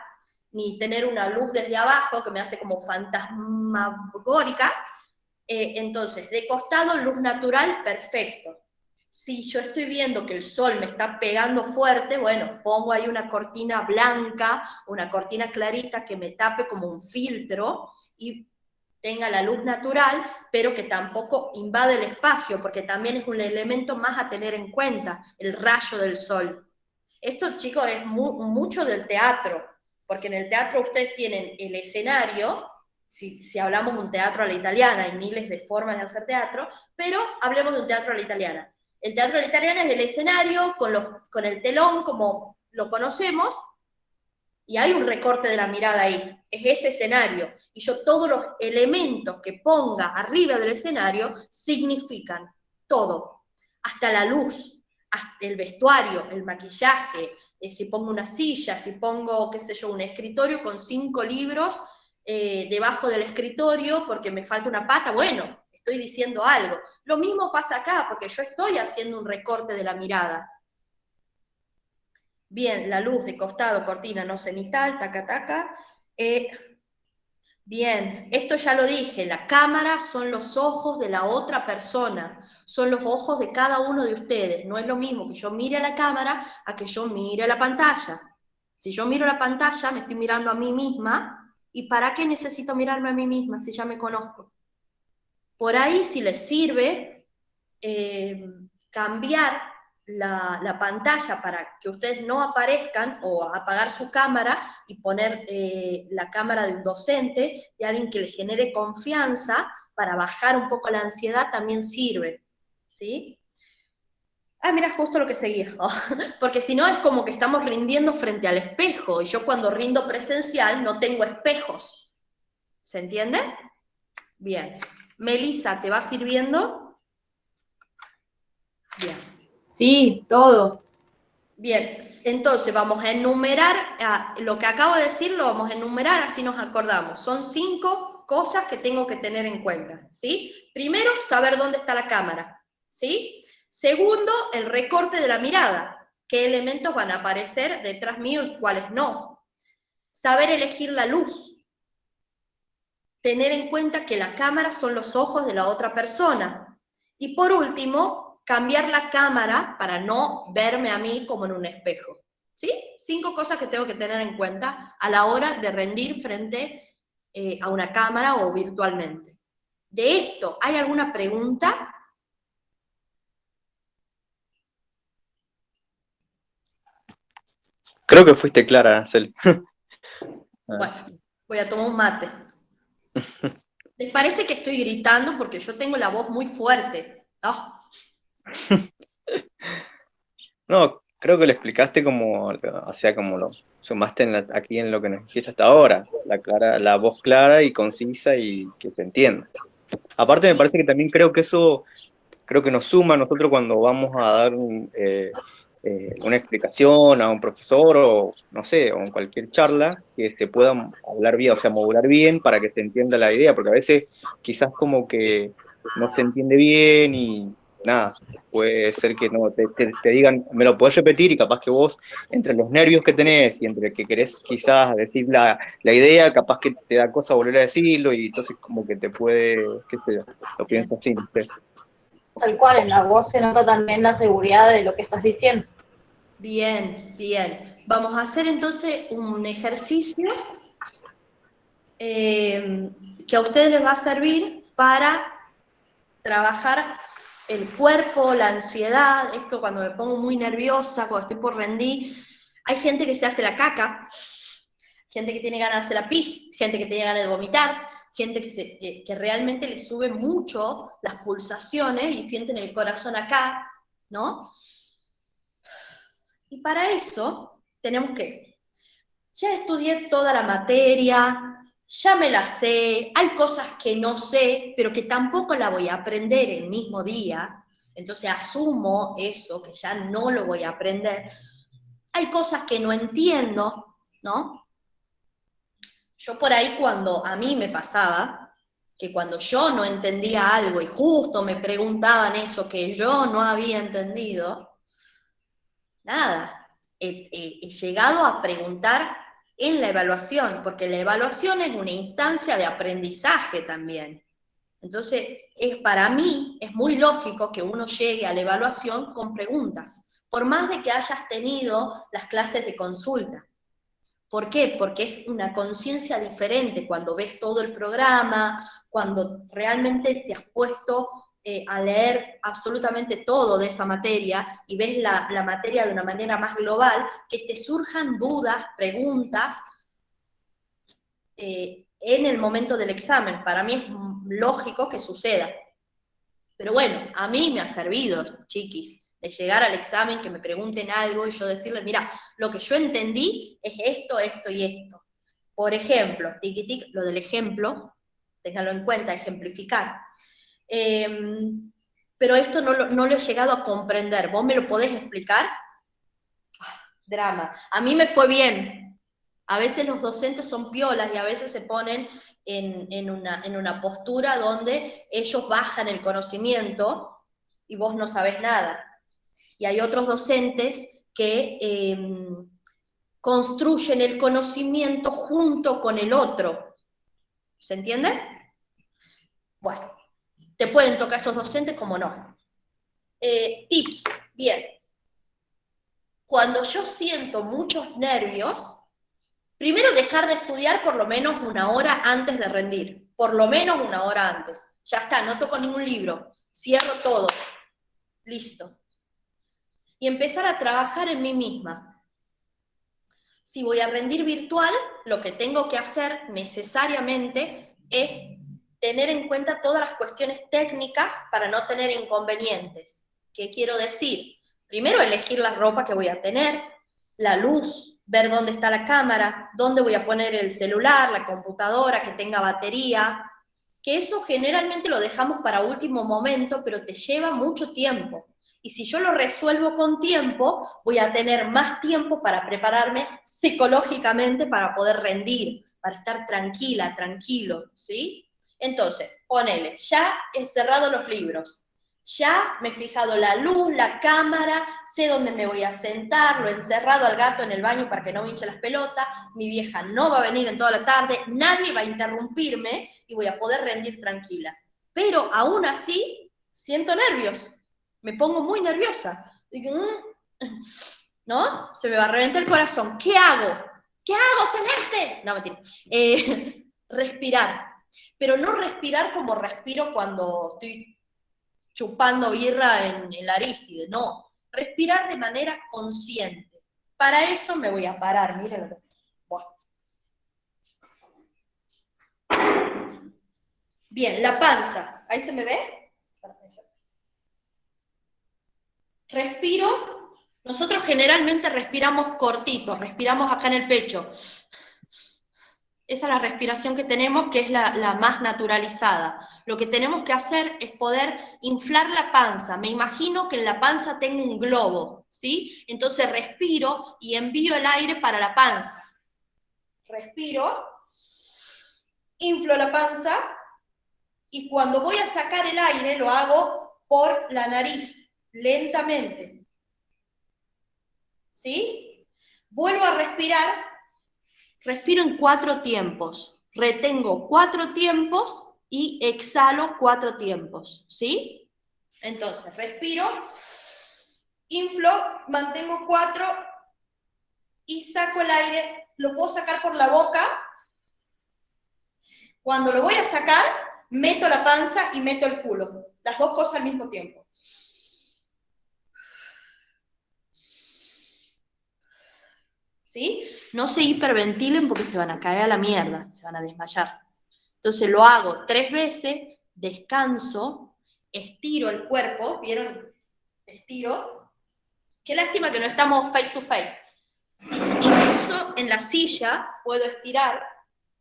ni tener una luz desde abajo que me hace como fantasmagórica. Entonces, de costado, luz natural, perfecto. Si yo estoy viendo que el sol me está pegando fuerte, bueno, pongo ahí una cortina blanca, una cortina clarita que me tape como un filtro y tenga la luz natural, pero que tampoco invade el espacio, porque también es un elemento más a tener en cuenta, el rayo del sol. Esto, chicos, es mucho del teatro, porque en el teatro ustedes tienen el escenario, si hablamos de un teatro a la italiana, hay miles de formas de hacer teatro, pero hablemos de un teatro a la italiana. El teatro a la italiana es el escenario con el telón como lo conocemos, y hay un recorte de la mirada ahí, es ese escenario, y yo todos los elementos que ponga arriba del escenario significan todo, hasta la luz, hasta el vestuario, el maquillaje, si pongo una silla, si pongo, qué sé yo, un escritorio con 5 libros debajo del escritorio porque me falta una pata, bueno, estoy diciendo algo. Lo mismo pasa acá, porque yo estoy haciendo un recorte de la mirada. Bien, la luz de costado, cortina no cenital, taca, taca. Bien, esto ya lo dije, la cámara son los ojos de la otra persona, son los ojos de cada uno de ustedes. No es lo mismo que yo mire a la cámara a que yo mire a la pantalla. Si yo miro la pantalla, me estoy mirando a mí misma, ¿y para qué necesito mirarme a mí misma si ya me conozco? Por ahí, si les sirve, cambiar la pantalla para que ustedes no aparezcan o apagar su cámara y poner la cámara de un docente, de alguien que le genere confianza para bajar un poco la ansiedad, también sirve, ¿sí? Ah, mira, justo lo que seguía. Porque si no es como que estamos rindiendo frente al espejo, y yo cuando rindo presencial no tengo espejos. ¿Se entiende? Bien. Melissa, ¿te va sirviendo? Bien. Sí, todo. Bien, entonces vamos a enumerar, lo que acabo de decir lo vamos a enumerar, así nos acordamos. Son 5 cosas que tengo que tener en cuenta, ¿sí? Primero, saber dónde está la cámara, ¿sí? Segundo, el recorte de la mirada. ¿Qué elementos van a aparecer detrás mío y cuáles no? Saber elegir la luz. Tener en cuenta que la cámara son los ojos de la otra persona. Y por último, cambiar la cámara para no verme a mí como en un espejo. ¿Sí? 5 cosas que tengo que tener en cuenta a la hora de rendir frente a una cámara o virtualmente. De esto, ¿hay alguna pregunta? Creo que fuiste clara, Cel. Bueno, voy a tomar un mate. ¿Les parece que estoy gritando porque yo tengo la voz muy fuerte? ¿No? No, creo que lo explicaste como, o sea, como lo sumaste aquí en lo que nos dijiste hasta ahora, la voz clara y concisa y que se entienda. Aparte me parece que también creo que eso, creo que nos suma a nosotros cuando vamos a dar una explicación a un profesor o, no sé, o en cualquier charla, que se pueda hablar bien, o sea, modular bien para que se entienda la idea, porque a veces quizás como que no se entiende bien y nada, puede ser que no te digan, me lo podés repetir y capaz que vos, entre los nervios que tenés y entre que querés quizás decir la idea, capaz que te da cosa volver a decirlo y entonces como que te puede, qué sé yo, lo pienso así, no sé. Tal cual, en la voz se nota también la seguridad de lo que estás diciendo. Bien, bien. Vamos a hacer entonces un ejercicio que a ustedes les va a servir para trabajar el cuerpo, la ansiedad, esto cuando me pongo muy nerviosa, cuando estoy por rendir. Hay gente que se hace la caca, gente que tiene ganas de hacer la pis, gente que tiene ganas de vomitar, gente que realmente le sube mucho las pulsaciones y sienten el corazón acá, ¿no? Y para eso tenemos que, ya estudié toda la materia, ya me la sé, hay cosas que no sé, pero que tampoco la voy a aprender el mismo día, entonces asumo eso, que ya no lo voy a aprender. Hay cosas que no entiendo, ¿no? Yo por ahí cuando a mí me pasaba, que cuando yo no entendía algo y justo me preguntaban eso que yo no había entendido, nada, he llegado a preguntar en la evaluación, porque la evaluación es una instancia de aprendizaje también. Entonces, para mí es muy lógico que uno llegue a la evaluación con preguntas, por más de que hayas tenido las clases de consulta. ¿Por qué? Porque es una conciencia diferente cuando ves todo el programa, cuando realmente te has puesto a leer absolutamente todo de esa materia y ves la materia de una manera más global, que te surjan dudas, preguntas en el momento del examen. Para mí es lógico que suceda. Pero bueno, a mí me ha servido, chiquis, de llegar al examen, que me pregunten algo y yo decirles, mira, lo que yo entendí es esto, esto y esto. Por ejemplo, tiqui, tic, lo del ejemplo, ténganlo en cuenta, ejemplificar. Pero esto no lo he llegado a comprender. ¿Vos me lo podés explicar? Drama. A mí me fue bien. A veces los docentes son piolas y a veces se ponen en una postura donde ellos bajan el conocimiento y vos no sabés nada. Y hay otros docentes que construyen el conocimiento junto con el otro. ¿Se entiende? Bueno, te pueden tocar esos docentes como no. Tips, bien. Cuando yo siento muchos nervios, primero dejar de estudiar por lo menos 1 hora antes de rendir. Por lo menos 1 hora antes. Ya está, no toco ningún libro. Cierro todo. Listo. Y empezar a trabajar en mí misma. Si voy a rendir virtual, lo que tengo que hacer necesariamente es tener en cuenta todas las cuestiones técnicas para no tener inconvenientes. ¿Qué quiero decir? Primero, elegir la ropa que voy a tener, la luz, ver dónde está la cámara, dónde voy a poner el celular, la computadora, que tenga batería, que eso generalmente lo dejamos para último momento, pero te lleva mucho tiempo. Y si yo lo resuelvo con tiempo, voy a tener más tiempo para prepararme psicológicamente para poder rendir, para estar tranquila, tranquilo, ¿sí? Entonces, ponele, ya he cerrado los libros, ya me he fijado la luz, la cámara, sé dónde me voy a sentar, lo he encerrado al gato en el baño para que no me hinche las pelotas, mi vieja no va a venir en toda la tarde, nadie va a interrumpirme y voy a poder rendir tranquila. Pero aún así, siento nervios. me pongo muy nerviosa. Digo, ¿no? Se me va a reventar el corazón. ¿Qué hago? ¿Qué hago, Celeste? No, mentira. Respirar. Pero no respirar como respiro cuando estoy chupando birra en el Aristide, no. Respirar de manera consciente. Para eso me voy a parar, miren lo que... Buah. Bien, la panza. ¿Ahí se me ve? Respiro. Nosotros generalmente respiramos cortito, respiramos acá en el pecho. Esa es la respiración que tenemos, que es la más naturalizada. Lo que tenemos que hacer es poder inflar la panza. Me imagino que en la panza tengo un globo, ¿sí? Entonces respiro y envío el aire para la panza. Respiro, inflo la panza, y cuando voy a sacar el aire lo hago por la nariz, lentamente. ¿Sí? Vuelvo a respirar. Respiro en 4 tiempos, retengo 4 tiempos y exhalo 4 tiempos, ¿sí? Entonces, respiro, inflo, mantengo 4 y saco el aire, lo puedo sacar por la boca. Cuando lo voy a sacar, meto la panza y meto el culo, las dos cosas al mismo tiempo. ¿Sí? No se hiperventilen porque se van a caer a la mierda, se van a desmayar. Entonces lo hago 3 veces, descanso, estiro el cuerpo, ¿vieron? Estiro. Qué lástima que no estamos face to face. Incluso en la silla puedo estirar,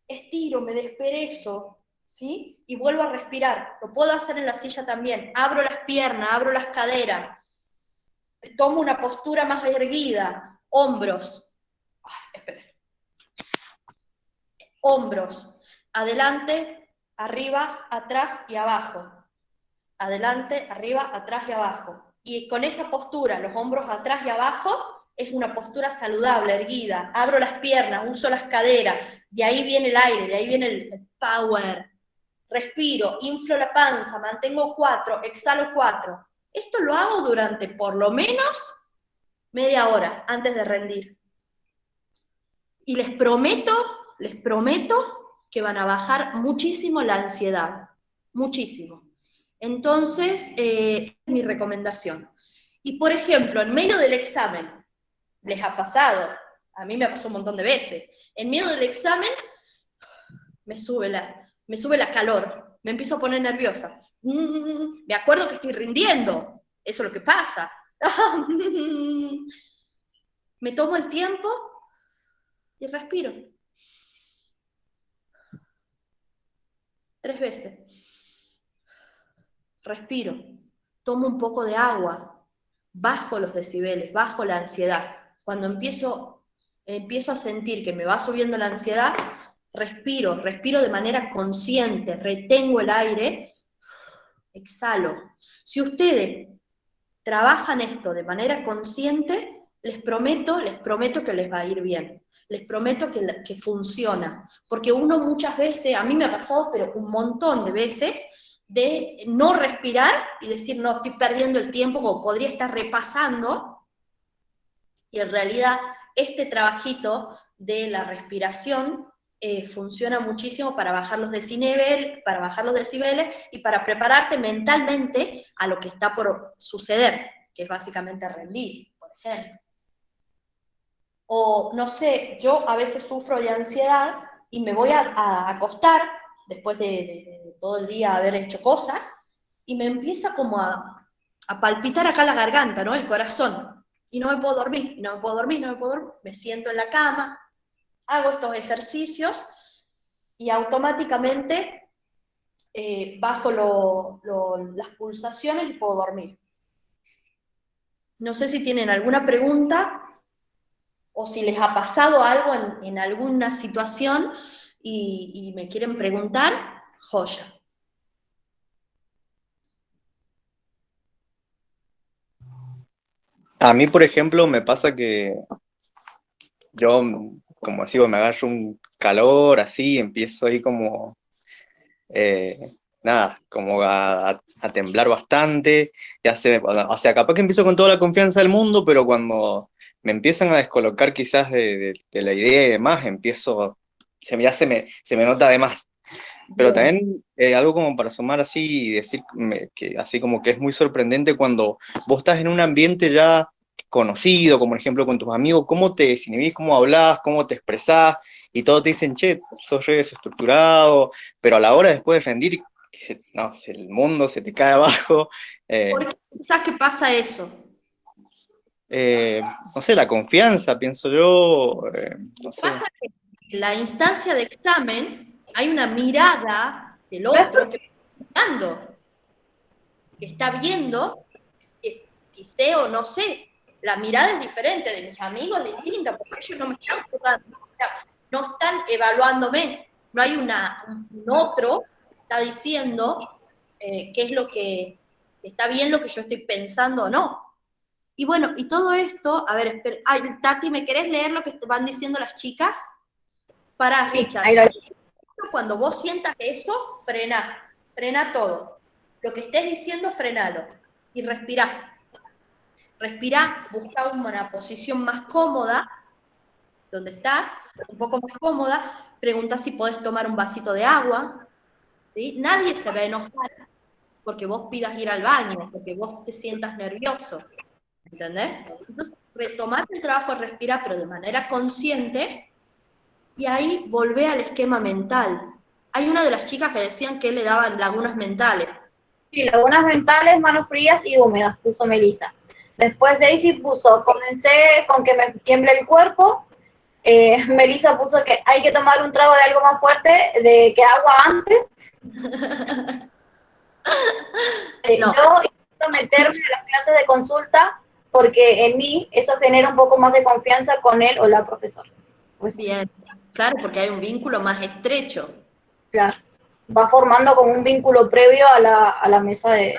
estiro, me desperezo, ¿sí? Y vuelvo a respirar. Lo puedo hacer en la silla también. Abro las piernas, abro las caderas, tomo una postura más erguida, hombros. Espera. Hombros, adelante, arriba, atrás y abajo. Adelante, arriba, atrás y abajo. Y con esa postura, los hombros atrás y abajo, es una postura saludable, erguida. Abro las piernas, uso las caderas, de ahí viene el aire, de ahí viene el power. Respiro, inflo la panza, mantengo 4, exhalo 4. Esto lo hago durante por lo menos media hora antes de rendir. Y les prometo que van a bajar muchísimo la ansiedad, muchísimo. Entonces, es mi recomendación. Y por ejemplo, en medio del examen, ¿les ha pasado? A mí me pasó un montón de veces. En medio del examen, me sube la calor, me empiezo a poner nerviosa. Me acuerdo que estoy rindiendo, eso es lo que pasa. Me tomo el tiempo y respiro. 3 veces. Respiro, tomo un poco de agua, bajo los decibeles, bajo la ansiedad. Cuando empiezo a sentir que me va subiendo la ansiedad, respiro de manera consciente, retengo el aire, exhalo. Si ustedes trabajan esto de manera consciente, les prometo que les va a ir bien. Les prometo que funciona. Porque uno muchas veces, a mí me ha pasado, pero un montón de veces, de no respirar y decir, no, estoy perdiendo el tiempo, como podría estar repasando, y en realidad este trabajito de la respiración funciona muchísimo para bajar los decibeles y para prepararte mentalmente a lo que está por suceder, que es básicamente rendir, por ejemplo. O, no sé, yo a veces sufro de ansiedad y me voy a acostar después de todo el día haber hecho cosas, y me empieza como a palpitar acá la garganta, ¿no? El corazón. Y no me puedo dormir, no me puedo dormir. Me siento en la cama, hago estos ejercicios y automáticamente bajo las pulsaciones y puedo dormir. No sé si tienen alguna pregunta o si les ha pasado algo en alguna situación y me quieren preguntar, joya. A mí, por ejemplo, me pasa que yo, como decía, me agarro un calor así, empiezo ahí como nada, como a temblar bastante, o sea, capaz que empiezo con toda la confianza del mundo, pero cuando me empiezan a descolocar quizás de la idea y demás, ya se me nota de más. Pero Bien. también algo como para sumar así y decir que así como que es muy sorprendente cuando vos estás en un ambiente ya conocido, como por ejemplo con tus amigos, cómo te desinhibís, cómo hablás, cómo te expresás, y todos te dicen, che, sos re desestructurado, pero a la hora después de rendir, no, el mundo se te cae abajo. eh, ¿Por qué pensás que pasa eso? eh, no sé, la confianza, pienso yo, no sé. Pasa que en la instancia de examen hay una mirada del otro que está mirando, que está viendo, si sé o no sé. La mirada es diferente, de mis amigos es distinta, porque ellos no me están jugando, no están evaluándome. No hay un otro que está diciendo qué es lo que está bien, lo que yo estoy pensando o no. Y bueno, y todo esto, a ver, espera, ay, Tati, ¿me querés leer lo que te van diciendo las chicas? Para, Sí, Richard. ahí lo Cuando vos sientas eso, frena todo. Lo que estés diciendo, frenalo. Y respirá. Respirá, busca una posición más cómoda, donde estás, un poco más cómoda, pregunta si podés tomar un vasito de agua. ¿Sí? Nadie se va a enojar porque vos pidas ir al baño, porque vos te sientas nervioso. ¿Entendés? Entonces, retomar el trabajo de respirar, pero de manera consciente, y ahí volvé al esquema mental. Hay una de las chicas que decían que le daban lagunas mentales. Sí, lagunas mentales, manos frías y húmedas, puso Melissa. Después Daisy puso, comencé con que me tiemble el cuerpo. Melissa puso que hay que tomar un trago de algo más fuerte de que agua antes. No. Yo intento meterme en las clases de consulta porque en mí eso genera un poco más de confianza con él o la profesora. Pues, Bien, claro, porque hay un vínculo más estrecho. claro, va formando como un vínculo previo a la mesa de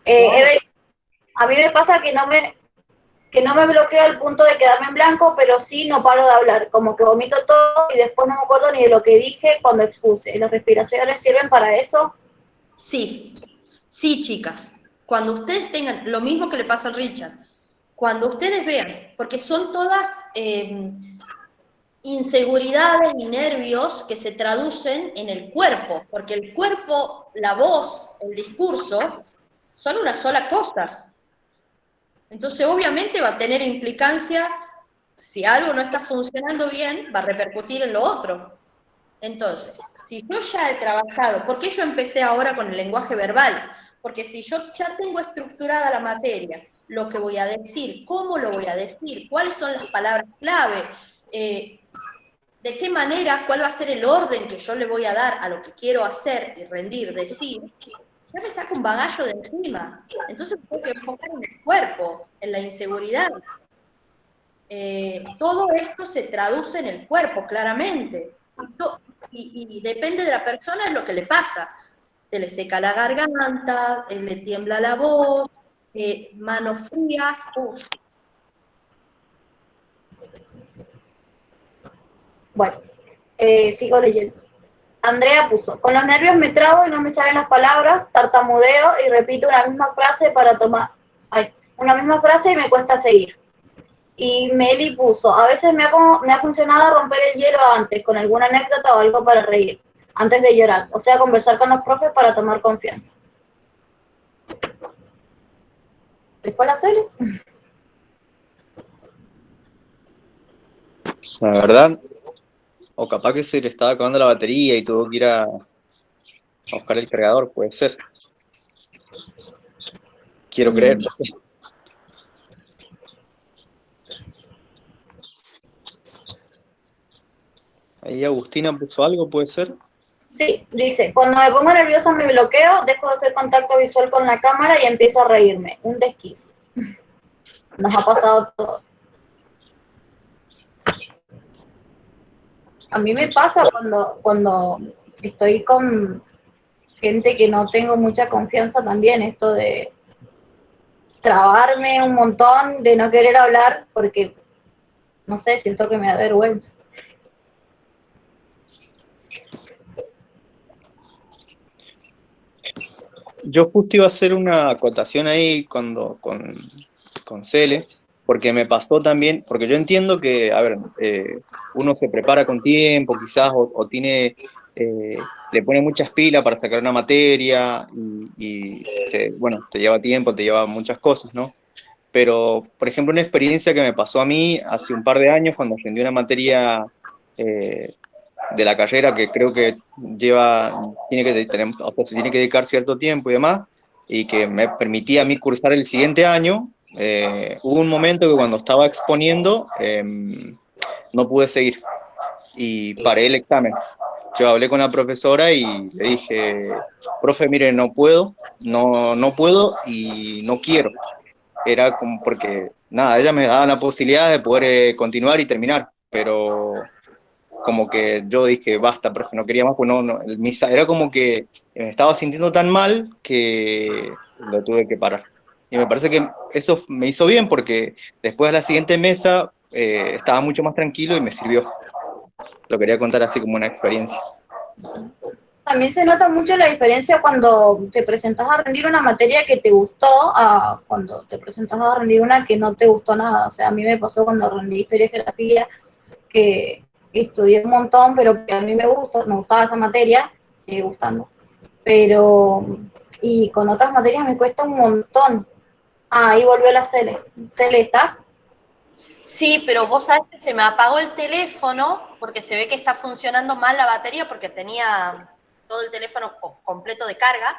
Evelyn, a mí me pasa que no me bloqueo al punto de quedarme en blanco, pero sí no paro de hablar, como que vomito todo y después no me acuerdo ni de lo que dije cuando expuse. ¿Las respiraciones sirven para eso? Sí, sí, chicas. Cuando ustedes tengan, lo mismo que le pasa al Richard, cuando ustedes vean, porque son todas inseguridades y nervios que se traducen en el cuerpo, porque el cuerpo, la voz, el discurso, son una sola cosa. Entonces, obviamente va a tener implicancia, si algo no está funcionando bien, va a repercutir en lo otro. Entonces, si yo ya he trabajado, ¿por qué yo empecé ahora con el lenguaje verbal? Porque si yo ya tengo estructurada la materia, lo que voy a decir, cómo lo voy a decir, cuáles son las palabras clave, de qué manera, cuál va a ser el orden que yo le voy a dar a lo que quiero hacer y rendir, decir, ya me saco un bagallo de encima. Entonces tengo que enfocar en el cuerpo, en la inseguridad. Todo esto se traduce en el cuerpo, claramente. Y depende de la persona es lo que le pasa. Se le seca la garganta, le tiembla la voz, manos frías, uff. Bueno, sigo leyendo. Andrea puso, con los nervios me trago y no me salen las palabras, tartamudeo y repito una misma frase una misma frase y me cuesta seguir. Y Meli puso, a veces me ha funcionado romper el hielo antes, con alguna anécdota o algo para reír, antes de llorar, o sea, conversar con los profes para tomar confianza. ¿Te fue la serie? La verdad, o capaz que se le estaba acabando la batería y tuvo que ir a buscar el cargador, puede ser. Quiero creer. Ahí Agustina puso algo, puede ser. Sí, dice, cuando me pongo nerviosa me bloqueo, dejo de hacer contacto visual con la cámara y empiezo a reírme. Un desquicio. Nos ha pasado todo. A mí me pasa cuando estoy con gente que no tengo mucha confianza también, esto de trabarme un montón, de no querer hablar, porque, no sé, siento que me da vergüenza. Yo justo iba a hacer una acotación ahí con Cele, porque me pasó también, porque yo entiendo que, a ver, uno se prepara con tiempo, quizás, o tiene, le pone muchas pilas para sacar una materia, bueno, te lleva tiempo, te lleva muchas cosas, ¿no? Pero, por ejemplo, una experiencia que me pasó a mí hace un par de años cuando rendí una materia eh, de la carrera que creo que o sea, se tiene que dedicar cierto tiempo y demás, y que me permitía a mí cursar el siguiente año. Hubo un momento que cuando estaba exponiendo no pude seguir y paré el examen. Yo hablé con la profesora y le dije, profe, mire, no puedo, no puedo y no quiero. Era como porque, nada, ella me daba la posibilidad de poder continuar y terminar, pero como que yo dije, basta, profe, no quería más, pues era como que me estaba sintiendo tan mal que lo tuve que parar. Y me parece que eso me hizo bien porque después de la siguiente mesa estaba mucho más tranquilo y me sirvió. Lo quería contar así como una experiencia. También se nota mucho la diferencia cuando te presentas a rendir una materia que te gustó a cuando te presentas a rendir una que no te gustó nada. O sea, a mí me pasó cuando rendí Historia y Geografía, que estudié un montón, pero que a mí me gustaba esa materia, sigue gustando. Pero, y con otras materias me cuesta un montón. Ah, ahí volvió la Cele. Cele, ¿estás? Sí, pero vos sabés que se me apagó el teléfono porque se ve que está funcionando mal la batería porque tenía todo el teléfono completo de carga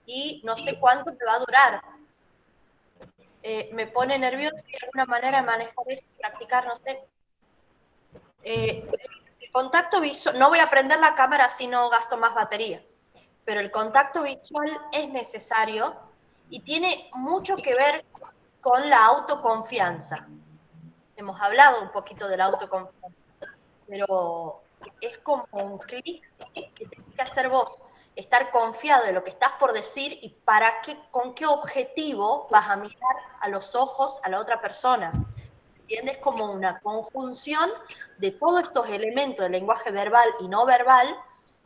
y no sé cuánto me va a durar. Me pone nerviosa y alguna manera de manejar eso, practicar, no sé. El contacto visual, no voy a prender la cámara si no gasto más batería, pero el contacto visual es necesario y tiene mucho que ver con la autoconfianza. Hemos hablado un poquito de la autoconfianza, pero es como un clic que tenés que hacer vos, estar confiado de lo que estás por decir y con qué objetivo vas a mirar a los ojos a la otra persona. ¿Entiendes? Como una conjunción de todos estos elementos del lenguaje verbal y no verbal,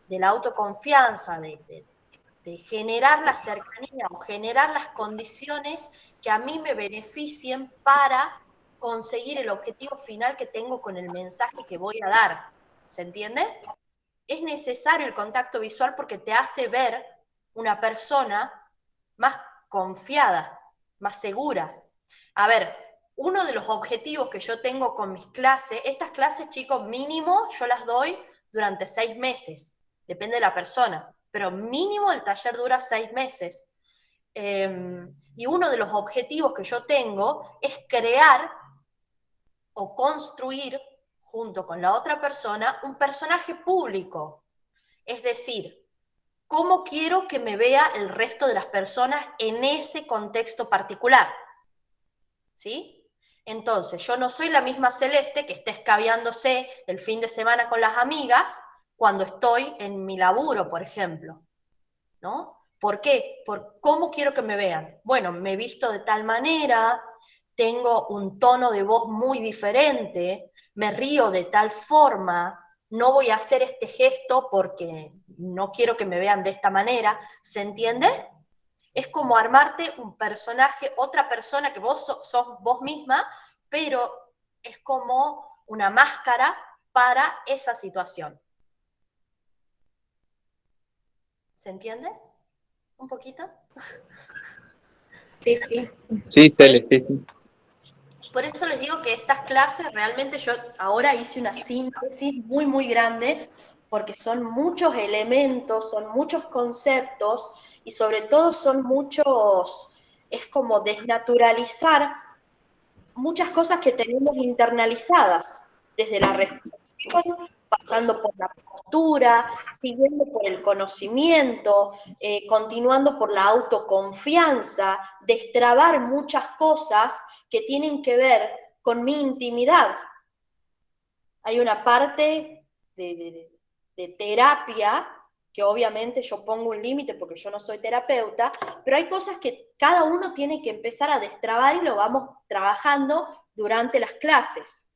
de la autoconfianza, de generar la cercanía o generar las condiciones que a mí me beneficien para conseguir el objetivo final que tengo con el mensaje que voy a dar. ¿Se entiende? Es necesario el contacto visual porque te hace ver una persona más confiada, más segura. A ver, uno de los objetivos que yo tengo con mis clases, estas clases, chicos, mínimo yo las doy durante 6 meses, depende de la persona, pero mínimo el taller dura 6 meses. Y uno de los objetivos que yo tengo es crear o construir, junto con la otra persona, un personaje público. Es decir, ¿cómo quiero que me vea el resto de las personas en ese contexto particular? ¿Sí? Entonces, yo no soy la misma Celeste que esté escabeándose el fin de semana con las amigas cuando estoy en mi laburo, por ejemplo, ¿no? ¿Por qué? Por cómo quiero que me vean. Bueno, me he visto de tal manera, tengo un tono de voz muy diferente, me río de tal forma, no voy a hacer este gesto porque no quiero que me vean de esta manera, ¿se entiende? Es como armarte un personaje, otra persona que vos sos vos misma, pero es como una máscara para esa situación. ¿Se entiende? ¿Un poquito? Sí, sí. Sí, Cele, sí, sí. Por eso les digo que estas clases, realmente yo ahora hice una síntesis muy, muy grande, porque son muchos elementos, son muchos conceptos, y sobre todo son muchos, es como desnaturalizar muchas cosas que tenemos internalizadas, desde la reflexión, pasando por la postura, siguiendo por el conocimiento, continuando por la autoconfianza, destrabar muchas cosas que tienen que ver con mi intimidad. Hay una parte de terapia que obviamente yo pongo un límite porque yo no soy terapeuta, pero hay cosas que cada uno tiene que empezar a destrabar y lo vamos trabajando durante las clases.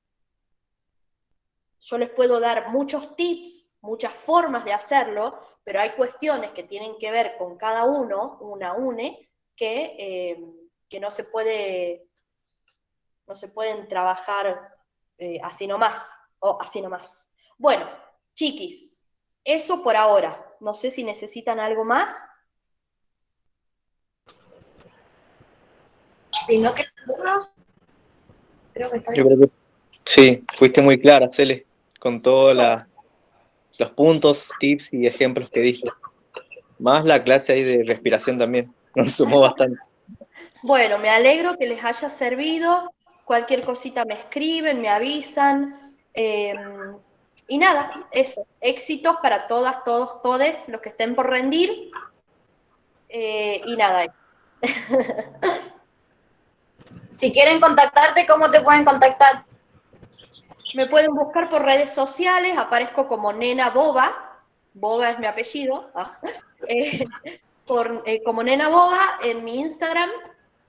Yo les puedo dar muchos tips muchas formas de hacerlo, pero hay cuestiones que tienen que ver con cada uno, que no se pueden trabajar así nomás, o así nomás. Bueno, chiquis, eso por ahora. No sé si necesitan algo más. Si no queda duda, creo que está Yo bien. creo que sí, fuiste muy clara, Cele, con todos los puntos, tips y ejemplos que diste. Más la clase ahí de respiración también, nos sumó bastante. Bueno, me alegro que les haya servido. Cualquier cosita me escriben, me avisan. Y nada, eso. Éxitos para todas, todos, todes los que estén por rendir. Y nada. Si quieren contactarte, ¿cómo te pueden contactar? Me pueden buscar por redes sociales, aparezco como Nena Boba. Boba es mi apellido. Como Nena Boba en mi Instagram.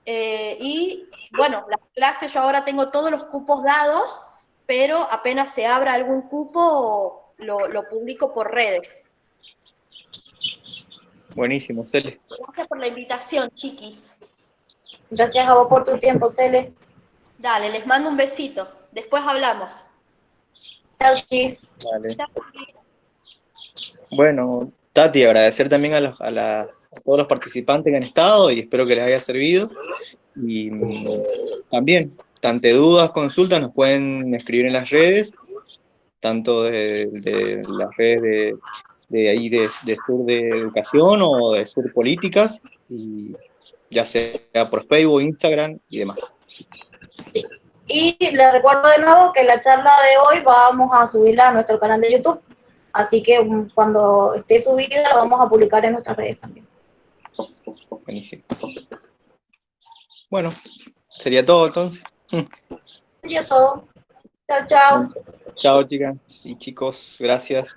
Y bueno, las clases, yo ahora tengo todos los cupos dados, pero apenas se abra algún cupo, lo publico por redes. Buenísimo, Cele. Gracias por la invitación, chiquis. Gracias a vos por tu tiempo, Cele. Dale, les mando un besito. Después hablamos. Chao, chis. Vale. Chao, chiquis. Bueno, Tati, agradecer también a todos los participantes que han estado y espero que les haya servido. Y también, ante dudas, consultas, nos pueden escribir en las redes, tanto de las redes de ahí de Sur de Educación o de Sur Políticas, y ya sea por Facebook, Instagram y demás. Sí. Y les recuerdo de nuevo que la charla de hoy vamos a subirla a nuestro canal de YouTube. Así que cuando esté subida la vamos a publicar en nuestras redes también. Buenísimo. Bueno, sería todo entonces. Sería todo. Chao, chao. Chao, chicas y chicos, gracias.